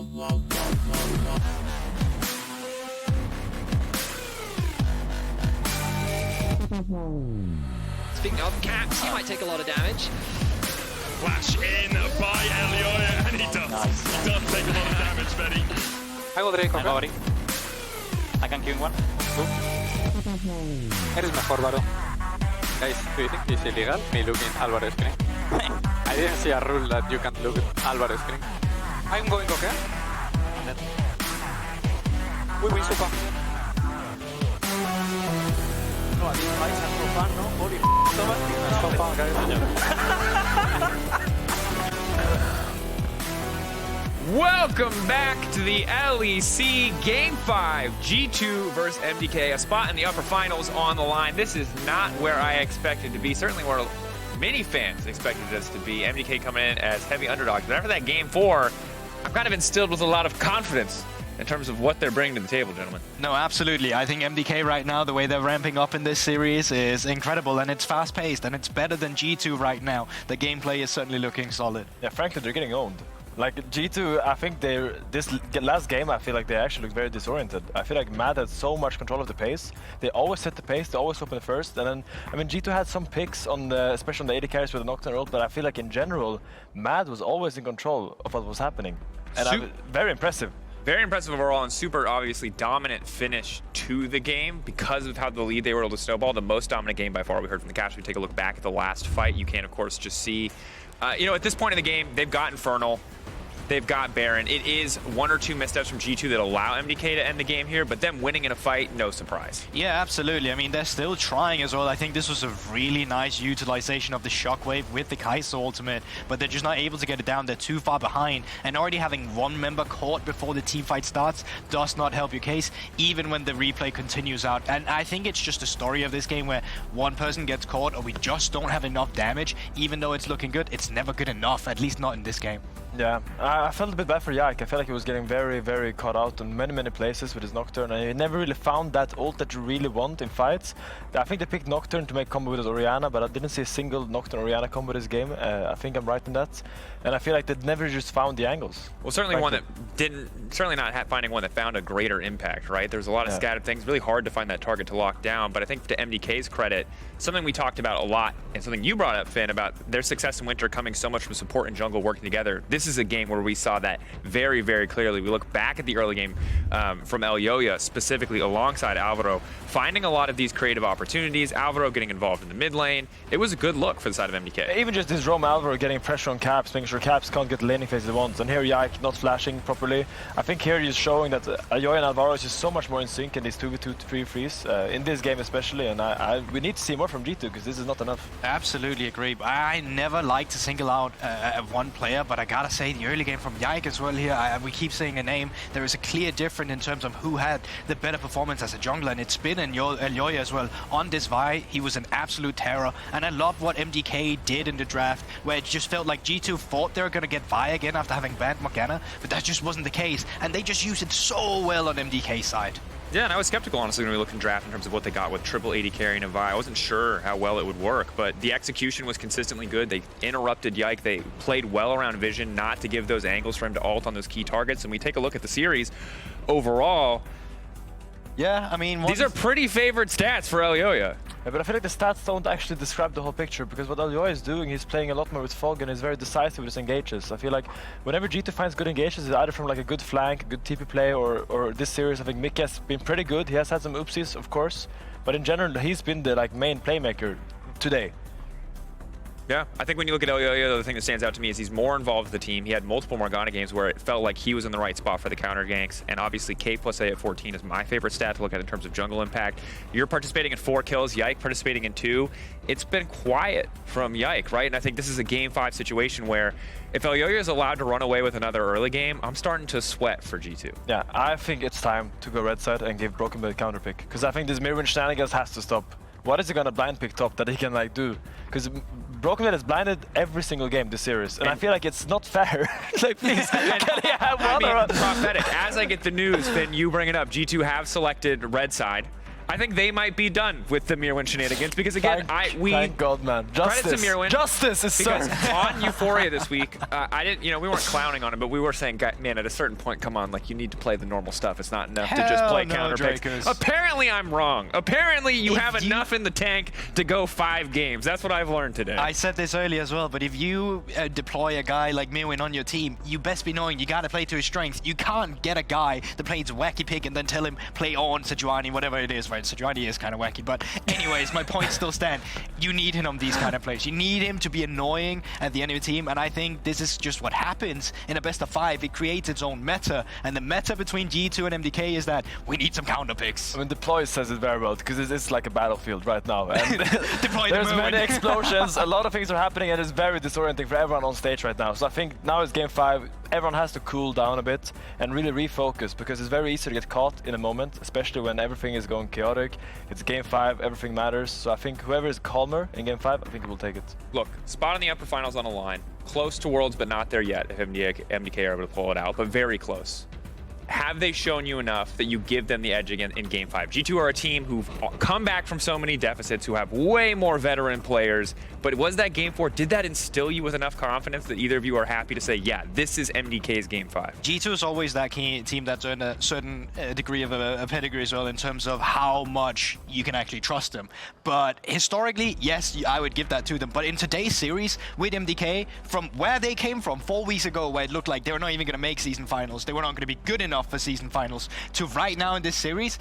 Speaking of caps, he might take a lot of damage. Flash in by Elyoya, and he does. Nice. He does take a lot of damage, Vedi. I go Drakos. I'm already. I can kill one. Eres mejor, Varo. Guys, do you think it's illegal, me looking Alvaro screen? I didn't see a rule that you can't look at Alvaro screen. I'm going okay. We win Supa. No, these fights are so fun, no? Holy so much. So fun, guys. Welcome back to the LEC Game 5, G2 versus MDK, a spot in the upper finals on the line. This is not where I expected to be, certainly where many fans expected us to be. MDK coming in as heavy underdogs, but after that Game 4, I'm kind of instilled with a lot of confidence in terms of what they're bringing to the table, gentlemen. No, absolutely. I think MDK right now, the way they're ramping up in this series is incredible, and it's fast-paced, and it's better than G2 right now. The gameplay is certainly looking solid. Yeah, frankly, they're getting owned. Like G2, I think this last game, I feel like they actually look very disoriented. I feel like Mad had so much control of the pace. They always set the pace, they always open first, and then, I mean, G2 had some picks on the, especially on the AD carries with the Nocturne ult, but I feel like in general, Mad was always in control of what was happening. And very impressive. Very impressive overall, and super obviously dominant finish to the game because of how the lead they were able to snowball. The most dominant game by far we heard from the cast. We take a look back at the last fight. You can, of course, just see, you know, at this point in the game, they've got Infernal. They've got Baron. It is one or two missteps from G2 that allow MDK to end the game here, but them winning in a fight, no surprise. Yeah, absolutely. I mean, they're still trying as well. I think this was a really nice utilization of the Shockwave with the Kai'Sa ultimate, but they're just not able to get it down. They're too far behind, and already having one member caught before the team fight starts does not help your case, even when the replay continues out. And I think it's just a story of this game where one person gets caught or we just don't have enough damage. Even though it's looking good, it's never good enough, at least not in this game. Yeah, I felt a bit bad for Yike. I felt like he was getting very, very caught out in many places with his Nocturne, and he never really found that ult that you really want in fights. I think they picked Nocturne to make combo with his Orianna, but I didn't see a single Nocturne Orianna combo this game. I think I'm right in that. And I feel like they never just found the angles. Well, certainly one that didn't, certainly not finding one that found a greater impact, right? There's a lot of scattered things, really hard to find that target to lock down, but I think to MDK's credit, something we talked about a lot, and something you brought up, Finn, about their success in Winter coming so much from support and jungle working together. This is a game where we saw that very, very clearly. We look back at the early game from Elyoya, specifically alongside Alvaro, finding a lot of these creative opportunities, Alvaro getting involved in the mid lane. It was a good look for the side of MDK. Even just this Roam Alvaro getting pressure on Caps, making sure Caps can't get the laning phase they want, and here Yike not flashing properly. I think here he's showing that Elyoya and Alvaro is just so much more in sync in these 2v2 3-3s, in this game especially, and we need to see more from G2 because this is not enough. Absolutely agree. I never like to single out one player, but I gotta say the early game from Yike as well here, we keep saying a name, there is a clear difference in terms of who had the better performance as a jungler, and it's been Elyoya as well. On this Vi, he was an absolute terror, and I love what MDK did in the draft, where it just felt like G2 thought they were going to get Vi again after having banned Morgana, but that just wasn't the case, and they just used it so well on MDK's side. Yeah, and I was skeptical, honestly, when we looked in draft in terms of what they got with triple AD carrying a Vi. I wasn't sure how well it would work, but the execution was consistently good. They interrupted Yike. They played well around Vision, not to give those angles for him to ult on those key targets. And we take a look at the series overall. Yeah, I mean, these are pretty favored stats for Elyoya. Yeah, but I feel like the stats don't actually describe the whole picture, because what Elyoya is doing, he's playing a lot more with Fog and is very decisive with his engages. I feel like whenever G2 finds good engages, it's either from like a good flank, a good TP play, or this series I think Mikyx has been pretty good. He has had some oopsies, of course, but in general he's been the like main playmaker today. Yeah, I think when you look at Elyoya, the thing that stands out to me is he's more involved with the team. He had multiple Morgana games where it felt like he was in the right spot for the counter ganks, and obviously K plus A at 14 is my favorite stat to look at in terms of jungle impact. You're participating in 4 kills, Yike participating in 2. It's been quiet from Yike, right? And I think this is a Game 5 situation where if Elyoya is allowed to run away with another early game, I'm starting to sweat for G2. Yeah, I think it's time to go red side and give Broken the counter pick, because I think this Myrwn shenanigans has to stop. What is he gonna blind pick top that he can like do? Because Broken has blinded every single game this series, and I feel like it's not fair. Like, please, can he have one? I mean, prophetic. As I get the news, Finn, you bring it up. G2 have selected red side. I think they might be done with the Myrwn shenanigans because again, Thank God, man. credit to Myrwn. Justice is Because served. on Euphoria this week, I didn't, we weren't clowning on him, but we were saying, man, at a certain point, come on, like you need to play the normal stuff. It's not enough to just play counter picks. Drakos. Apparently, I'm wrong. Apparently, you have enough in the tank to go 5 games. That's what I've learned today. I said this earlier as well, but if you deploy a guy like Myrwn on your team, you best be knowing you gotta play to his strengths. You can't get a guy that plays wacky pick and then tell him play on Sejuani, whatever it is, right? Sejuani is kind of wacky, but anyways, my point still stands. You need him on these kind of plays. You need him to be annoying at the enemy team, and I think this is just what happens in a best of 5. It creates its own meta, and the meta between G2 and MDK is that we need some counter picks. I mean, Deploy says it very well because it's like a battlefield right now. And Deploy there's the many Myrwn. explosions, a lot of things are happening, and it's very disorienting for everyone on stage right now. So I think now it's game 5. Everyone has to cool down a bit and really refocus because it's very easy to get caught in a moment, especially when everything is going chaotic. It's game 5, everything matters. So I think whoever is calmer in game 5, I think will take it. Look, spot in the upper finals on the line. Close to Worlds, but not there yet if MDK are able to pull it out, but very close. Have they shown you enough that you give them the edge again in Game 5? G2 are a team who've come back from so many deficits, who have way more veteran players, but was that Game 4, did that instill you with enough confidence that either of you are happy to say, yeah, this is MDK's Game 5? G2 is always that team that's earned a certain degree of a pedigree as well in terms of how much you can actually trust them. But historically, yes, I would give that to them. But in today's series with MDK, from where they came from 4 weeks ago, where it looked like they were not even going to make season finals, they were not going to be good enough for season finals, to right now in this series,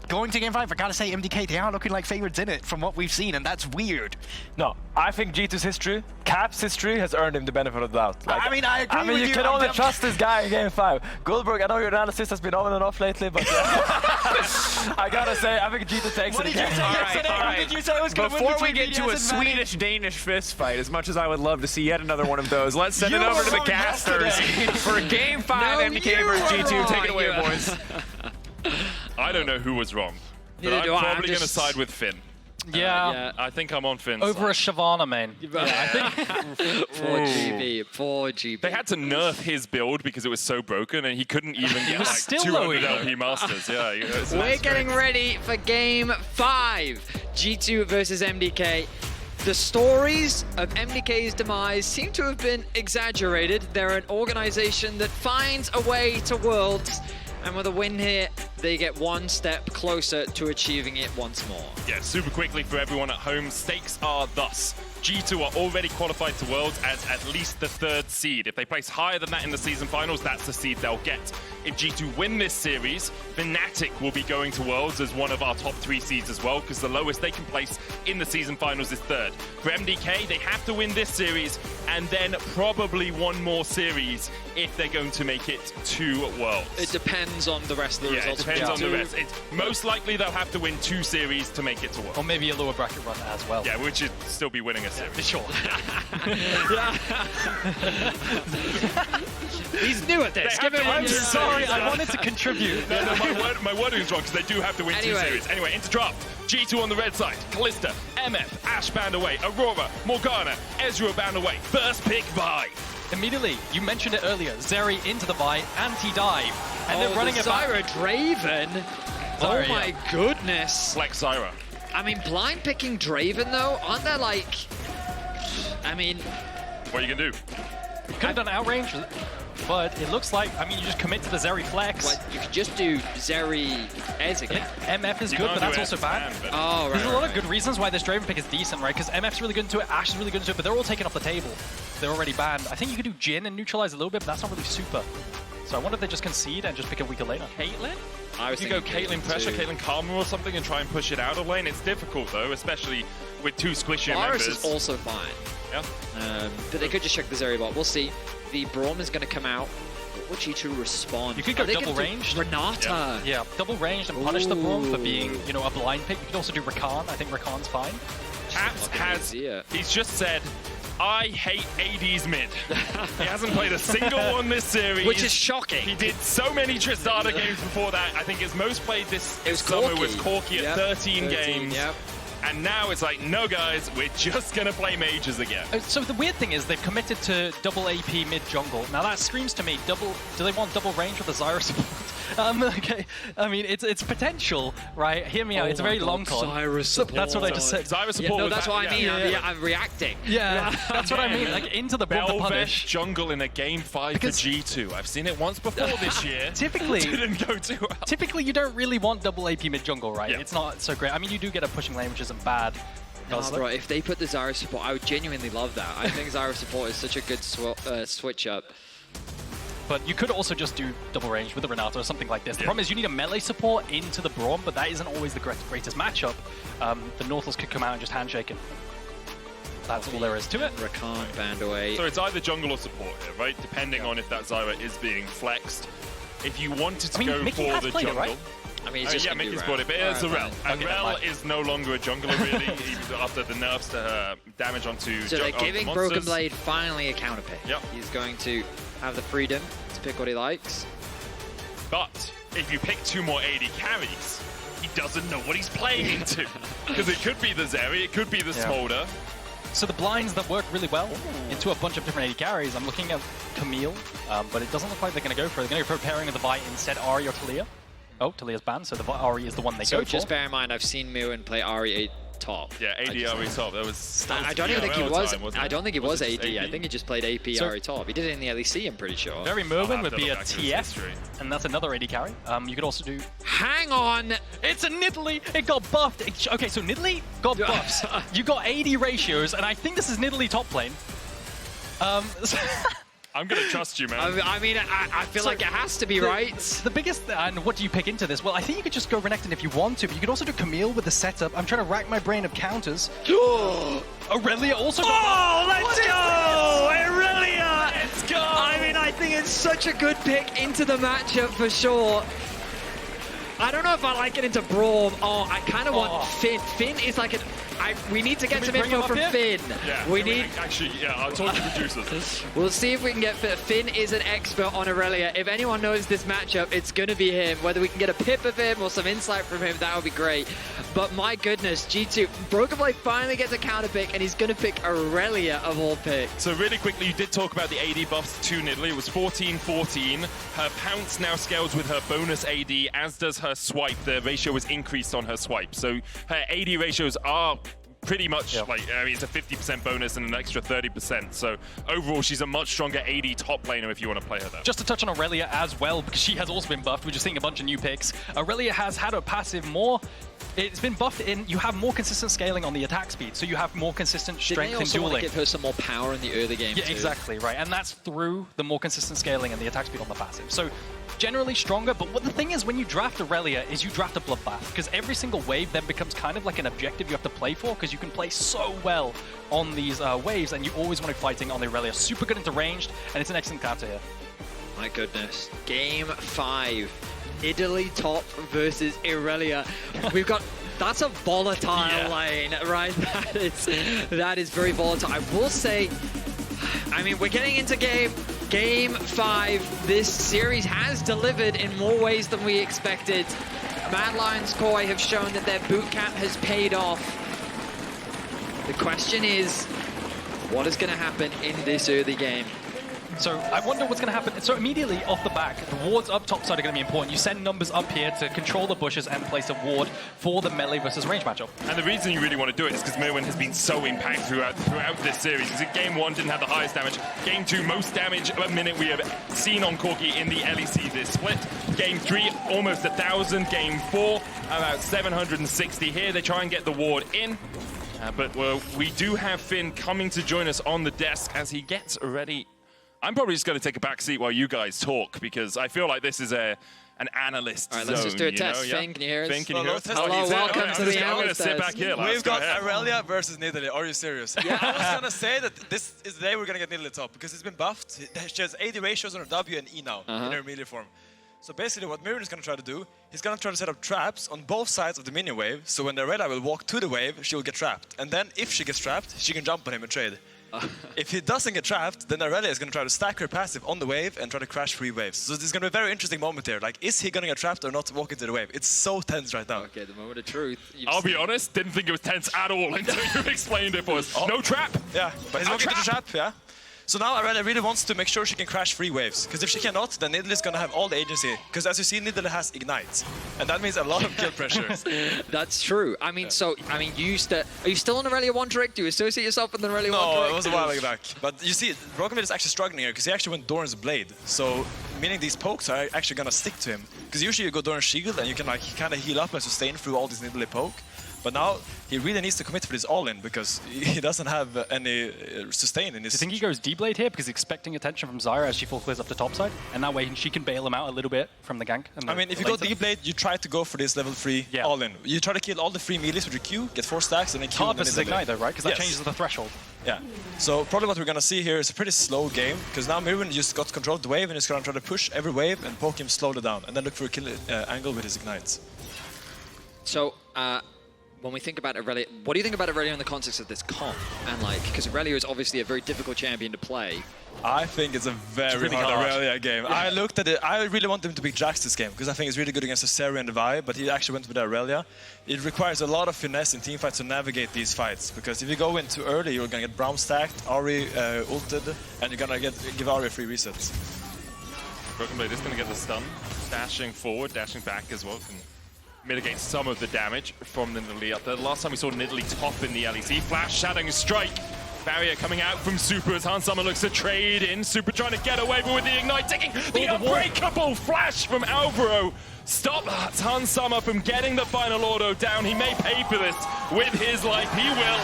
going to game 5, I gotta say MDK, they are looking like favorites in it from what we've seen, and that's weird. No, I think G2's history, Cap's history, has earned him the benefit of the doubt. Like, I mean, I agree with you you. can only trust this guy in game 5. Guldborg, I know your analysis has been on and off lately, but I gotta say, I think G2 takes it again. All right. Before we get to a Swedish-Danish fist fight, as much as I would love to see yet another one of those, let's send it over to the casters for Game 5, MDK versus G2. Take it away, boys. I don't know who was wrong, but Neither I'm do I. probably I'm going to just- side with Finn. Yeah, I think I'm on Finn's over a side. Shyvana main. I think Poor GB. Poor GB. they had to nerf his build because it was so broken and he couldn't even get was like still 200 low, LP Masters. Yeah, We're getting ready for Game 5. G2 versus MDK. The stories of MDK's demise seem to have been exaggerated. They're an organization that finds a way to Worlds. And with a win here, they get one step closer to achieving it once more. Yeah, super quickly for everyone at home, stakes are thus. G2 are already qualified to Worlds as at least the 3rd seed. If they place higher than that in the season finals, that's the seed they'll get. If G2 win this series, Fnatic will be going to Worlds as one of our top 3 seeds as well, because the lowest they can place in the season finals is 3rd. For MDK, they have to win this series and then probably one more series if they're going to make it to Worlds. It depends on the rest of the Yeah, it results. depends on the G2. rest. It's most likely they'll have to win 2 series to make it to Worlds. Or maybe a lower bracket run as well. Yeah, which should still be winning a series. For sure. He's new at this. They have Give him to a win 2 Sorry, series. I wanted to contribute. No, my wording is wrong because they do have to win 2 Anyway. series. Anyway, into draft. G2 on the red side. Kalista, MF, Ashe banned away. Aurora, Morgana, Ezreal banned away. First pick by. Immediately, you mentioned it earlier, Zeri into the buy, anti-dive, and they're running the it back. Zyra Draven. Oh Zyra, my yeah. goodness. Flex Zyra. I mean, blind picking Draven though, aren't there like... I mean, What are you going to do? Could have done outrange, but it looks like, I mean, you just commit to the Zeri flex. like, you could just do Zeri Ez again. MF is You good, can't but do that's also F bad. ban, but- Oh, right. There's a lot right, of good reasons why this Draven pick is decent, right? Because MF's really good into it, Ashe is really good into it, but they're all taken off the table. They're already banned. I think you could do Jhin and neutralize a little bit, but that's not really super. So I wonder if they just concede and just pick a weaker laner. Caitlyn? I was You go thinking Caitlyn pressure, too. Caitlyn Karma or something and try and push it out of lane. It's difficult though, especially with 2 squishier Varus members. is also fine. Yeah. But they could just check the Zeri bot. We'll see. The Braum is going to come out. What would G2 respond? You could go Are they double gonna do ranged. Renata. Yeah, double ranged and punish the Braum for Ooh. being, you know, a blind pick. You could also do Rakan. I think Rakan's fine. Caps Look at has, Azir. he's just said, I hate AD's mid. He hasn't played a single one this series. Which is shocking. He did so many Tristana games before that. I think his most played this It was summer Corki. was Corki at Yep. 13 games. Yep. And now it's like, no guys, we're just gonna play mages again. So the weird thing is they've committed to double AP mid jungle. Now that screams to me double. Do they want double range with the Zyra support? Okay. I mean, it's potential, right? Hear me out. It's a very long con. Zyra support. That's what I just said. Zyra support. Yeah, no, was that's that, what I mean. I'm reacting. Yeah, that's what I mean. Like into the Velvet punish. jungle in a game 5 for G2. I've seen it once before this year. Typically, didn't go too well. Typically, you don't really want double AP mid jungle, right? Yeah. It's not so great. I mean, you do get a pushing lane, which isn't bad. No, bro, if they put the Zyra support, I would genuinely love that. I think Zyra support is such a good switch up. But you could also just do double range with the Renato or something like this. The problem is you need a melee support into the Braum, but that isn't always the greatest matchup. The Nautilus could come out and just handshake and that's all there is to it. Rakan banned away. So it's either jungle or support here, right? Depending on if that Zyra is being flexed. If you wanted to go Mickey for the jungle... It, right? I mean, it's just Mikyx brought it, but it's a Rell. And Okay, Rell is no longer a jungler, really, after the nerfs to her damage onto So they're giving Broken Blade finally a counter pick. Yep. He's going to have the freedom to pick what he likes. But if you pick 2 more AD carries, he doesn't know what he's playing into. Because it could be the Zeri, it could be the Smolder. So the blinds that work really well into a bunch of different AD carries. I'm looking at Camille, but it doesn't look like they're going to go for it. They're going to go for pairing with the Vi instead Ahri or Talia. Oh, Talia's banned, so the Ahri is the one they go for. So just bear in mind, I've seen Myrwn play Ahri top. Yeah, AD Ahri top. That was. I don't even think he was. Time, I don't think he was AD. AD. I think he just played AP Ahri top. He did it in the LEC, I'm pretty sure. Very Myrwn would to be look a back at his TF, history. and that's another AD carry. You could also do. Hang on! It's a Nidalee! It got buffed! Okay, so Nidalee got buffs. You got AD ratios, and I think this is Nidalee top lane. I'm going to trust you, man. I mean, I feel like it has to be, right? The biggest, and what do you pick into this? Well, I think you could just go Renekton if you want to, but you could also do Camille with the setup. I'm trying to rack my brain of counters. Irelia also got let's go! Irelia! Let's go! I mean, I think it's such a good pick into the matchup for sure. I don't know if I like it into Braum. Oh, I kind of want Finn. Finn is like an... we need to get some info from Finn. Yeah, we need... Actually, yeah, I'll talk to producers. We'll see if we can get Finn. Finn is an expert on Irelia. If anyone knows this matchup, it's going to be him. Whether we can get a pip of him or some insight from him, that would be great. But my goodness, G2, Broken Blade finally gets a counter pick, and he's going to pick Irelia of all picks. So really quickly, you did talk about the AD buffs to Nidalee. It was 14-14. Her pounce now scales with her bonus AD, as does her swipe. The ratio is increased on her swipe. So her AD ratios are pretty much like, I mean, it's a 50% bonus and an extra 30%. So overall, she's a much stronger AD top laner if you want to play her there. Just to touch on Irelia as well, because she has also been buffed. We're just seeing a bunch of new picks. Irelia has had a passive more. It's been buffed in. You have more consistent scaling on the attack speed, so you have more consistent strength in Did they also want dueling. to give her some more power in the early game Yeah, too? exactly, right. And that's through the more consistent scaling and the attack speed on the passive. So generally stronger, but what the thing is when you draft Irelia is you draft a bloodbath, because every single wave then becomes kind of like an objective you have to play for, because you can play so well on these waves, and you always want to be fighting on the Irelia. Super good into ranged, and it's an excellent counter here. My goodness. Game 5. Nidalee top versus Irelia. We've got... That's a volatile lane, right? That is very volatile. I will say, I mean, we're getting into game 5. This series has delivered in more ways than we expected. Mad Lions Koi have shown that their boot camp has paid off. The question is, what is going to happen in this early game? So I wonder what's going to happen. So immediately off the back, the wards up top side are going to be important. You send numbers up here to control the bushes and place a ward for the melee versus range matchup. And the reason you really want to do it is because Myrwn has been so impactful throughout this series. Because game 1 didn't have the highest damage. Game 2, most damage a minute we have seen on Corki in the LEC this split. Game 3, almost 1,000. Game 4, about 760 here. They try and get the ward in. But we do have Finn coming to join us on the desk as he gets ready. I'm probably just going to take a back seat while you guys talk, because I feel like this is an analyst zone. All right, let's just do a test. Yeah? Finn, can you hear us? Finn, can you hear us? Hello, welcome to the analyst I'm going to sit test. back here. We've got Irelia versus Nidalee. Are you serious? Yeah. I was gonna say that this is the day we're gonna get Nidalee top, because it's been buffed. She has 80 ratios on her W and E now in her melee form. So basically what Myrwn is gonna try to do, he's gonna try to set up traps on both sides of the minion wave, so when the Irelia will walk to the wave, she will get trapped. And then if she gets trapped, she can jump on him and trade. If he doesn't get trapped, then Irelia is going to try to stack her passive on the wave and try to crash 3 waves. So this is going to be a very interesting moment here. Like, is he going to get trapped or not walk into the wave? It's so tense right now. Okay, the moment of truth. I'll be honest, didn't think it was tense at all until you explained it for us. No trap. Yeah, but he's walking into the trap, yeah. So now Irelia really wants to make sure she can crash 3 waves, because if she cannot, then Nidalee is going to have all the agency. Because as you see, Nidalee has Ignite, and that means a lot of kill pressure. That's true. I mean, are you still on Irelia 1 trick? Do you associate yourself with the Irelia 1 trick? No, it was a while back. But you see, Broken is actually struggling here, because he actually went Doran's Blade. So, meaning these pokes are actually going to stick to him. Because usually you go Doran's Shield, and you can like kind of heal up and sustain through all this Nidalee poke. But now he really needs to commit for this all-in because he doesn't have any sustain in his... Do you think he goes D-Blade here because he's expecting attention from Zyra as she full clears up the top side? And that way she can bail him out a little bit from the gank? And I mean, if you go D-Blade, you try to go for this level 3 all-in. You try to kill all the free melees with your Q, get 4 stacks, and then kill hard versus Ignite though, right? Because that changes the threshold. Yeah. So probably what we're going to see here is a pretty slow game because now Myrwn just got control of the wave and is going to try to push every wave and poke him slowly down and then look for a kill angle with his Ignites. So, when we think about Irelia, what do you think about Irelia in the context of this comp? And like, because Irelia is obviously a very difficult champion to play. I think it's a very hard Irelia game. I looked at it, I really want him to pick Jax this game, because I think it's really good against the Zeri and the Vi, but he actually went with Irelia. It requires a lot of finesse in teamfights to navigate these fights, because if you go in too early, you're going to get Braum stacked, Ahri ulted, and you're going to give Ahri a free reset. Broken Blade is going to get the stun, dashing forward, dashing back as well. Can mitigate some of the damage from Nidalee up there. The last time we saw Nidalee top in the LEC. Flash, Shadowing Strike. Barrier coming out from Supa as Hansama looks to trade in. Supa trying to get away, but with the Ignite, taking the unbreakable flash from Alvaro. Stop Hansama from getting the final auto down. He may pay for this with his life. He will,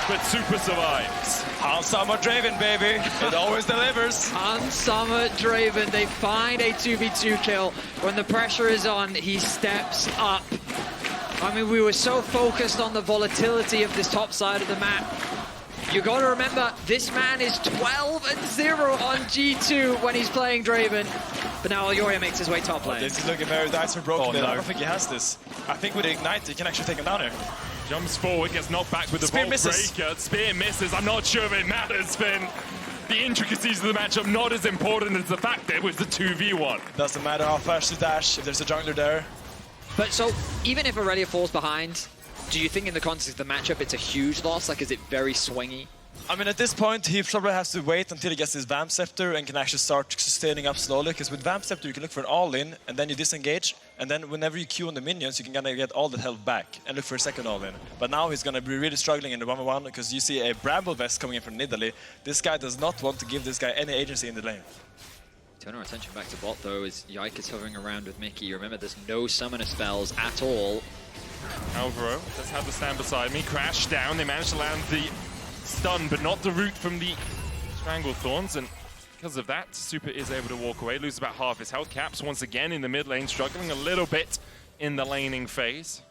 but Supa survives. Hansama Draven, baby. It always delivers. Hansama Draven, they find a 2v2 kill. When the pressure is on, he steps up. I mean, we were so focused on the volatility of this top side of the map. You got to remember, this man is 12-0 on G2 when he's playing Draven. But now Elyoya makes his way top lane. This is looking very nice for Broken. I don't think he has this. I think with Ignite, he can actually take him down here. Jumps forward, gets knocked back with the Spear Vault Breaker. Spear misses. I'm not sure if it matters, Finn. The intricacies of the matchup not as important as the fact that it was the 2v1. Doesn't matter how fast you dash if there's a jungler there. But so, even if Irelia falls behind, do you think in the context of the matchup it's a huge loss? Like, is it very swingy? I mean, at this point, he probably has to wait until he gets his Vamp Scepter and can actually start sustaining up slowly. Because with Vamp Scepter, you can look for an all-in, and then you disengage. And then whenever you Q on the minions, you can kind of get all the health back and look for a second all-in. But now he's going to be really struggling in the 1v1 because you see a Bramble Vest coming in from Nidalee. This guy does not want to give this guy any agency in the lane. Turn our attention back to bot, though, as Yike is hovering around with Mikyx. Remember, there's no summoner spells at all. Alvaro does have the stand beside me. Crash down. They managed to land the stun, but not the root from the Strangle Thorns. And because of that, Supa is able to walk away. Loses about half his health. Caps once again in the mid lane, struggling a little bit in the laning phase.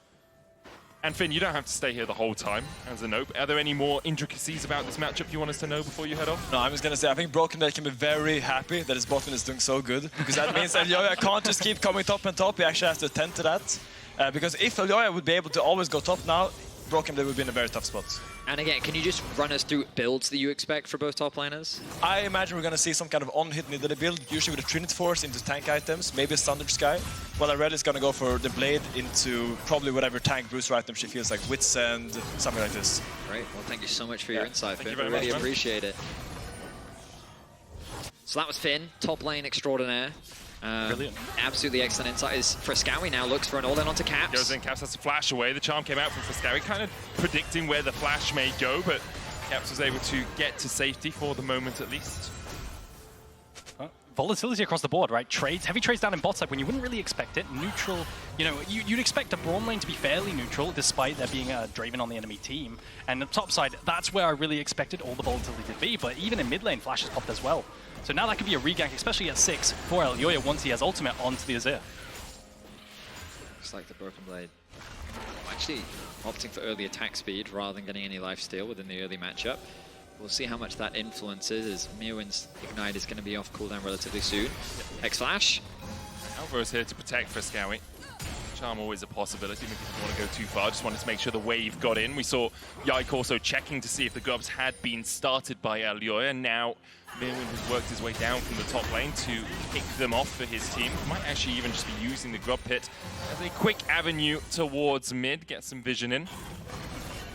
And Finn, you don't have to stay here the whole time as a nope. Are there any more intricacies about this matchup you want us to know before you head off? No, I'm just going to say, I think Broken can be very happy that his bot lane is doing so good. Because that means Elyoya can't just keep coming top and top. He actually has to attend to that. Because if Elyoya would be able to always go top now, Broken would be in a very tough spot. And again, can you just run us through builds that you expect for both top laners? I imagine we're going to see some kind of on-hit Nidalee build, usually with a Trinity Force into tank items, maybe a Thunder Sky, while Irelia is going to go for the Blade into probably whatever tank booster item she feels like, Wits and something like this. Great, well thank you so much for your insight, Finn. We really appreciate it. So that was Finn, top lane extraordinaire. Brilliant. Absolutely excellent insight. Is Fresskowy now looks for an all-in onto Caps. Goes in, Caps has to flash away. The charm came out from Fresskowy, kind of predicting where the flash may go, but Caps was able to get to safety for the moment at least. Volatility across the board, right? Trades, heavy trades down in bot side when you wouldn't really expect it. Neutral, you know, you'd expect a Braum lane to be fairly neutral despite there being a Draven on the enemy team. And the top side, that's where I really expected all the volatility to be. But even in mid lane, Flash has popped as well. So now that could be a regank, especially at 6 for Elyoya once he has ultimate onto the Azir. Looks like the Broken Blade actually opting for early attack speed rather than getting any lifesteal within the early matchup. We'll see how much that influences as Myrwn's Ignite is going to be off cooldown relatively soon. Hex Flash. Alvaro's here to protect Fresskowy. Charm always a possibility. Maybe didn't want to go too far. Just wanted to make sure the wave got in. We saw Yike also checking to see if the grubs had been started by Elyoya. Now Myrwn has worked his way down from the top lane to pick them off for his team. Might actually even just be using the grub pit as a quick avenue towards mid. Get some vision in.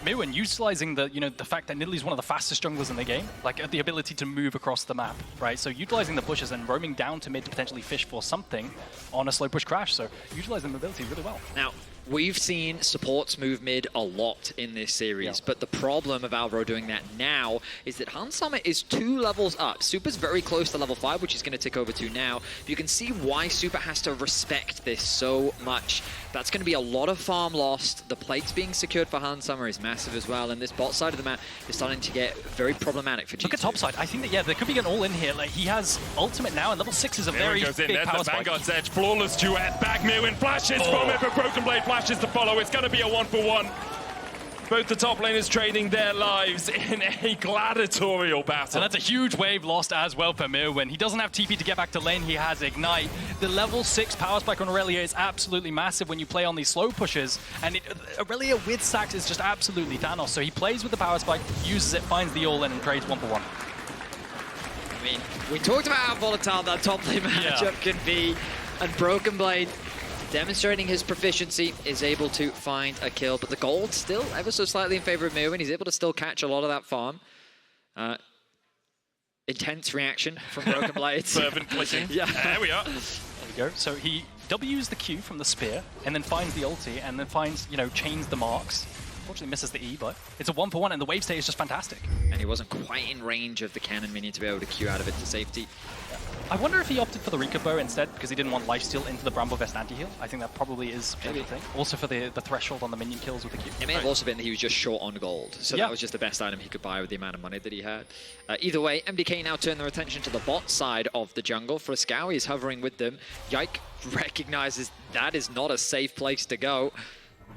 Myrwn utilizing the the fact that Nidalee is one of the fastest junglers in the game, like the ability to move across the map, right? So utilizing the bushes and roaming down to mid to potentially fish for something on a slow push crash. So utilizing the ability really well. Now, we've seen supports move mid a lot in this series, but the problem of Alvaro doing that now is that Hans Summit is 2 levels up. Supa's very close to level 5, which he's going to tick over to now. You can see why Supa has to respect this so much. That's going to be a lot of farm lost. The plates being secured for Hans Summer is massive as well, and this bot side of the map is starting to get very problematic for G2. Look at top side. I think that, yeah, there could be an all-in here. Like, he has ultimate now, and level 6 is a very goes in. big There's power the spike. Vanguard's Edge. Flawless duet. Back Myrwn flashes from it, but Broken Blade flashes to follow. It's going to be a 1-for-1. Both the top laners trading their lives in a gladiatorial battle. And that's a huge wave lost as well for Myrwn. He doesn't have TP to get back to lane, he has Ignite. The level 6 power spike on Irelia is absolutely massive when you play on these slow pushes, and Irelia with Sax is just absolutely Thanos. So he plays with the power spike, uses it, finds the all-in, and trades 1-for-1. I mean, we talked about how volatile that top lane matchup can be, and Broken Blade, demonstrating his proficiency, is able to find a kill, but the gold still ever so slightly in favor of Myrwn. He's able to still catch a lot of that farm. Intense reaction from Broken Blade. Fervent clicking. Yeah. There we are. There we go. So he W's the Q from the spear, and then finds the ulti, and then finds, chains the marks. Unfortunately misses the E, but it's a 1-for-1, and the wave stay is just fantastic. And he wasn't quite in range of the cannon minion to be able to Q out of it to safety. I wonder if he opted for the Rika bow instead, because he didn't want lifesteal into the Bramble Vest anti-heal. I think that probably is a thing. Also for the threshold on the minion kills with the Q. It may have also been that he was just short on gold, so that was just the best item he could buy with the amount of money that he had. Either way, MDK now turn their attention to the bot side of the jungle. Fresskowy is hovering with them. Yike recognizes that is not a safe place to go.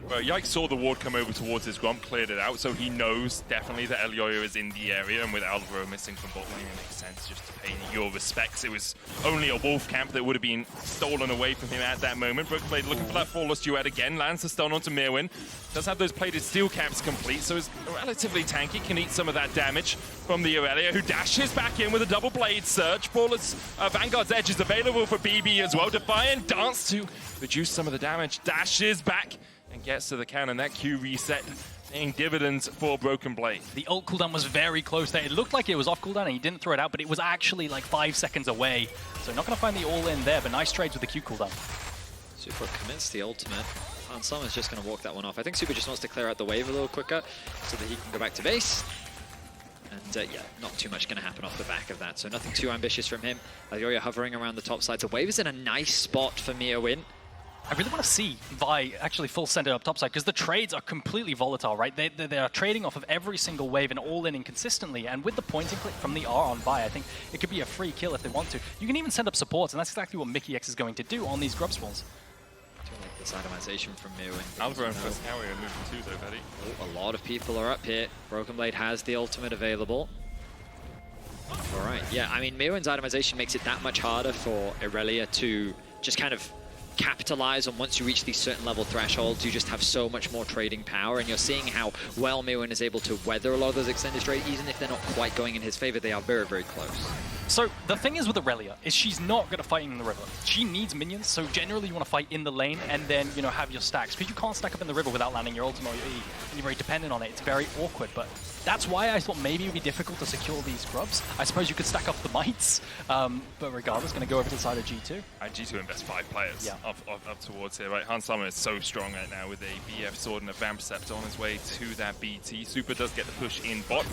Well, Yike saw the ward come over towards his Gromp, cleared it out, so he knows definitely that Elyoya is in the area, and with Alvaro missing from bot lane, it makes sense just to pay your respects. It was only a wolf camp that would have been stolen away from him at that moment. Broken Blade looking for that flawless duet again, lands the stun onto Myrwn. Does have those plated steel caps complete, so is relatively tanky, can eat some of that damage from the Irelia, who dashes back in with a double blade surge. Flawless Vanguard's Edge is available for BB as well. Defiant Dance to reduce some of the damage, dashes back and gets to the cannon. That Q reset paying dividends for Broken Blade. The ult cooldown was very close there. It looked like it was off cooldown and he didn't throw it out, but it was actually like 5 seconds away. So not going to find the all-in there, but nice trades with the Q cooldown. Supa commits the ultimate. And someone's just going to walk that one off. I think Supa just wants to clear out the wave a little quicker so that he can go back to base. And yeah, not too much going to happen off the back of that. So nothing too ambitious from him. Elyoya hovering around the top side. The wave is in a nice spot for Myrwn. I really want to see Vi actually full send it up topside, because the trades are completely volatile, right? They are trading off of every single wave and all in inconsistently, and with the pointing click from the R on Vi, I think it could be a free kill if they want to. You can even send up supports, and that's exactly what Mikyx is going to do on these grub spawns. I do like this itemization from Myrwn. Alvaro and Fresskowy are moving too, though, Vedi. Oh, a lot of people are up here. Broken Blade has the ultimate available. All right, yeah, I mean, Myrwn's itemization makes it that much harder for Irelia to just kind of capitalize on. Once you reach these certain level thresholds, you just have so much more trading power, and you're seeing how well Myrwn is able to weather a lot of those extended trades. Even if they're not quite going in his favor, they are very, very close. So the thing is with Irelia is she's not good at fighting in the river. She needs minions, so generally you want to fight in the lane and then, have your stacks, because you can't stack up in the river without landing your ultimate or your E, and you're very dependent on it. It's very awkward, but that's why I thought maybe it would be difficult to secure these grubs. I suppose you could stack up the mites, but regardless, going to go over to the side of G2. And G2 invests 5 players up towards here, right? Hans Summer is so strong right now with a BF sword and a Vamp Scepter on his way to that BT. Supa does get the push in bot.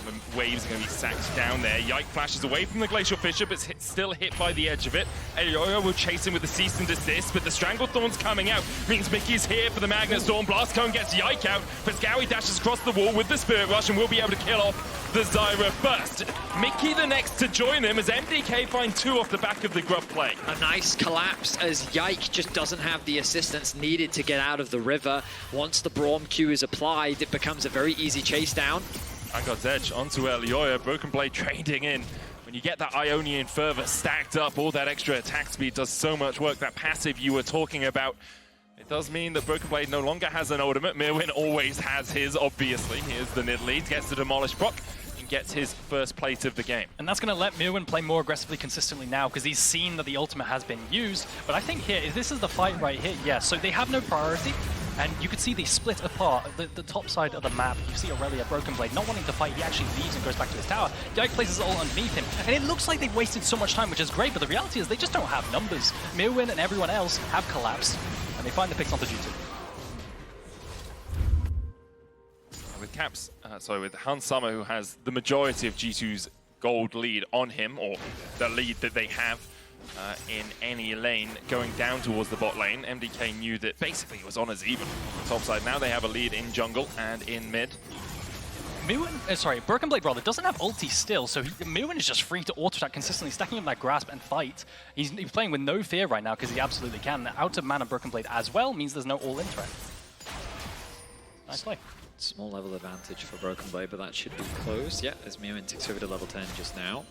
The waves are going to be sacked down there. Yike flashes away from the Glacial Fissure, but still hit by the edge of it. Elyoya will chase him with the Cease and Desist, but the Stranglethorn's coming out. Means Mickey's here for the Magnet Storm. Blast Cone gets Yike out. Fresskowy dashes across the wall with the Spirit Rush and will be able to kill off the Zyra first. Mikyx the next to join him as MDK find 2 off the back of the grub play. A nice collapse as Yike just doesn't have the assistance needed to get out of the river. Once the Braum Q is applied, it becomes a very easy chase down. Vanguard's Edge onto Elyoya. Broken Blade trading in. When you get that Ionian Fervor stacked up, all that extra attack speed does so much work. That passive you were talking about. It does mean that Broken Blade no longer has an ultimate. Myrwn always has his, obviously. Here's the Nidalee, gets to demolish proc, and gets his first plate of the game. And that's going to let Myrwn play more aggressively consistently now, because he's seen that the ultimate has been used. But I think here, if this is the fight right here, yeah, so they have no priority. And you can see they split apart. The top side of the map, you see Irelia, Broken Blade, not wanting to fight, he actually leaves and goes back to his tower. Yike places it all underneath him. And it looks like they've wasted so much time, which is great, but the reality is they just don't have numbers. Myrwn and everyone else have collapsed, and they find the picks onto G2. With Caps, with Hans Summer, who has the majority of G2's gold lead on him, or the lead that they have in any lane going down towards the bot lane, MDK knew that basically it was on as even on the top side. Now they have a lead in jungle and in mid. Broken Blade rather doesn't have ulti still, so Myrwn is just free to auto-attack consistently, stacking up that grasp and fight. He's playing with no fear right now because he absolutely can. Out of mana Broken Blade as well means there's no all-in threat. Nice play. Small level advantage for Broken Blade, but that should be closed. Yeah, as Myrwn ticks over to level 10 just now.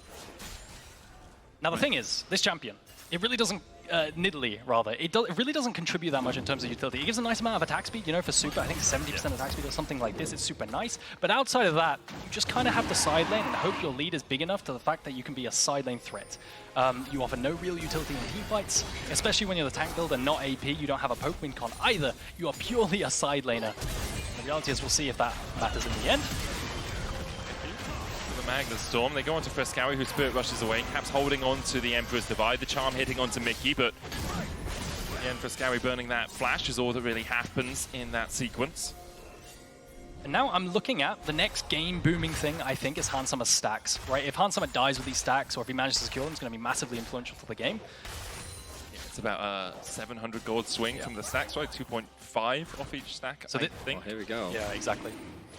Now the thing is, this champion, it really doesn't, Nidalee rather, it really doesn't contribute that much in terms of utility. It gives a nice amount of attack speed, you know, for Supa, I think 70% attack speed or something like this, it's super nice. But outside of that, you just kind of have the side lane and hope your lead is big enough to the fact that you can be a side lane threat. You offer no real utility in team fights, especially when you're the tank builder, not AP, you don't have a poke win con either. You are purely a side laner. The reality is we'll see if that matters in the end. Magnus Storm. They go on to Fresskowy, who Spirit Rushes away. Caps holding on to the Emperor's Divide. The Charm hitting onto Mikyx, but again, Fresskowy burning that flash is all that really happens in that sequence. And now I'm looking at the next game booming thing, I think, is Hans Summer's stacks, right? If Hans Summer dies with these stacks, or if he manages to secure them, it's going to be massively influential for the game. Yeah, it's about a 700 gold swing from the stacks, right? 2.5 off each stack, so I think. Here we go. Yeah, exactly.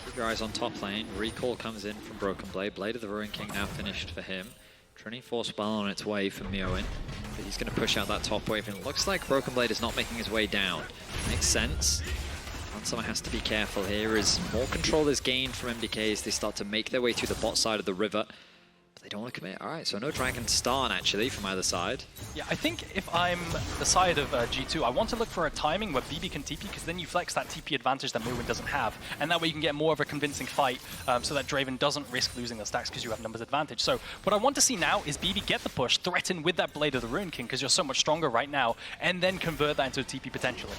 Keep your eyes on top lane. Recall comes in from Broken Blade. Blade of the Ruin King now finished for him. Trinity Force well on its way for Myrwn, but he's going to push out that top wave, and it looks like Broken Blade is not making his way down. Makes sense. Someone has to be careful here as more control is gained from MDK as they start to make their way through the bot side of the river. But they don't want to commit. All right, so no Dragon Stun actually from either side. Yeah, I think if I'm the side of G2, I want to look for a timing where BB can TP, because then you flex that TP advantage that Myrwn doesn't have. And that way you can get more of a convincing fight so that Draven doesn't risk losing the stacks because you have numbers advantage. So what I want to see now is BB get the push, threaten with that Blade of the Ruin King because you're so much stronger right now, and then convert that into a TP potentially.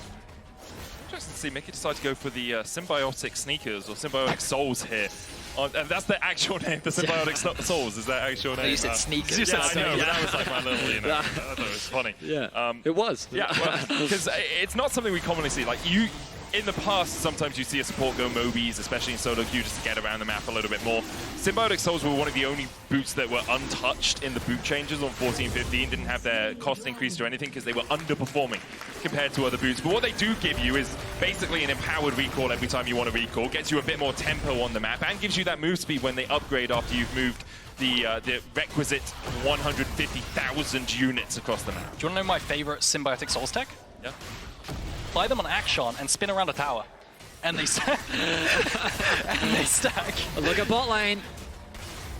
Interesting to see Mikyx decide to go for the Symbiotic Sneakers, or Symbiotic Souls here. And that's the actual name, the Symbiotic Souls, is that actual name? You said sneakers. Yeah, I know, but that was like my little, you know, I thought it was funny. Yeah, it was. Yeah, because it's not something we commonly see. Like, in the past, sometimes you see a support go Mobies, especially in solo queue, just to get around the map a little bit more. Symbiotic Souls were one of the only boots that were untouched in the boot changes on 14-15, didn't have their cost increased or anything because they were underperforming compared to other boots. But what they do give you is basically an empowered recall every time you want to recall, gets you a bit more tempo on the map, and gives you that move speed when they upgrade after you've moved the requisite 150,000 units across the map. Do you want to know my favorite Symbiotic Souls tech? Yeah. Fly them on Action and spin around a tower. And they stack. And they stack. Look at bot lane.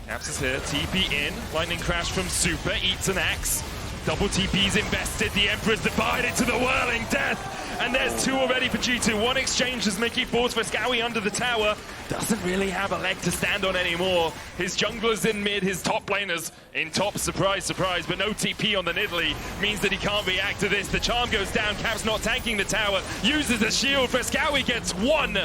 Caps is here, TP in, Lightning Crash from Supa, eats an axe. Double TP's invested, the Emperor's divided to the whirling death. And there's two already for G2. One exchange as Mikyx falls for Fresskowy under the tower. Doesn't really have a leg to stand on anymore. His jungler's in mid, his top laners in top, surprise, surprise, but no TP on the Nidalee means that he can't react to this. The charm goes down, Caps not tanking the tower, uses the shield, Fresskowy gets one.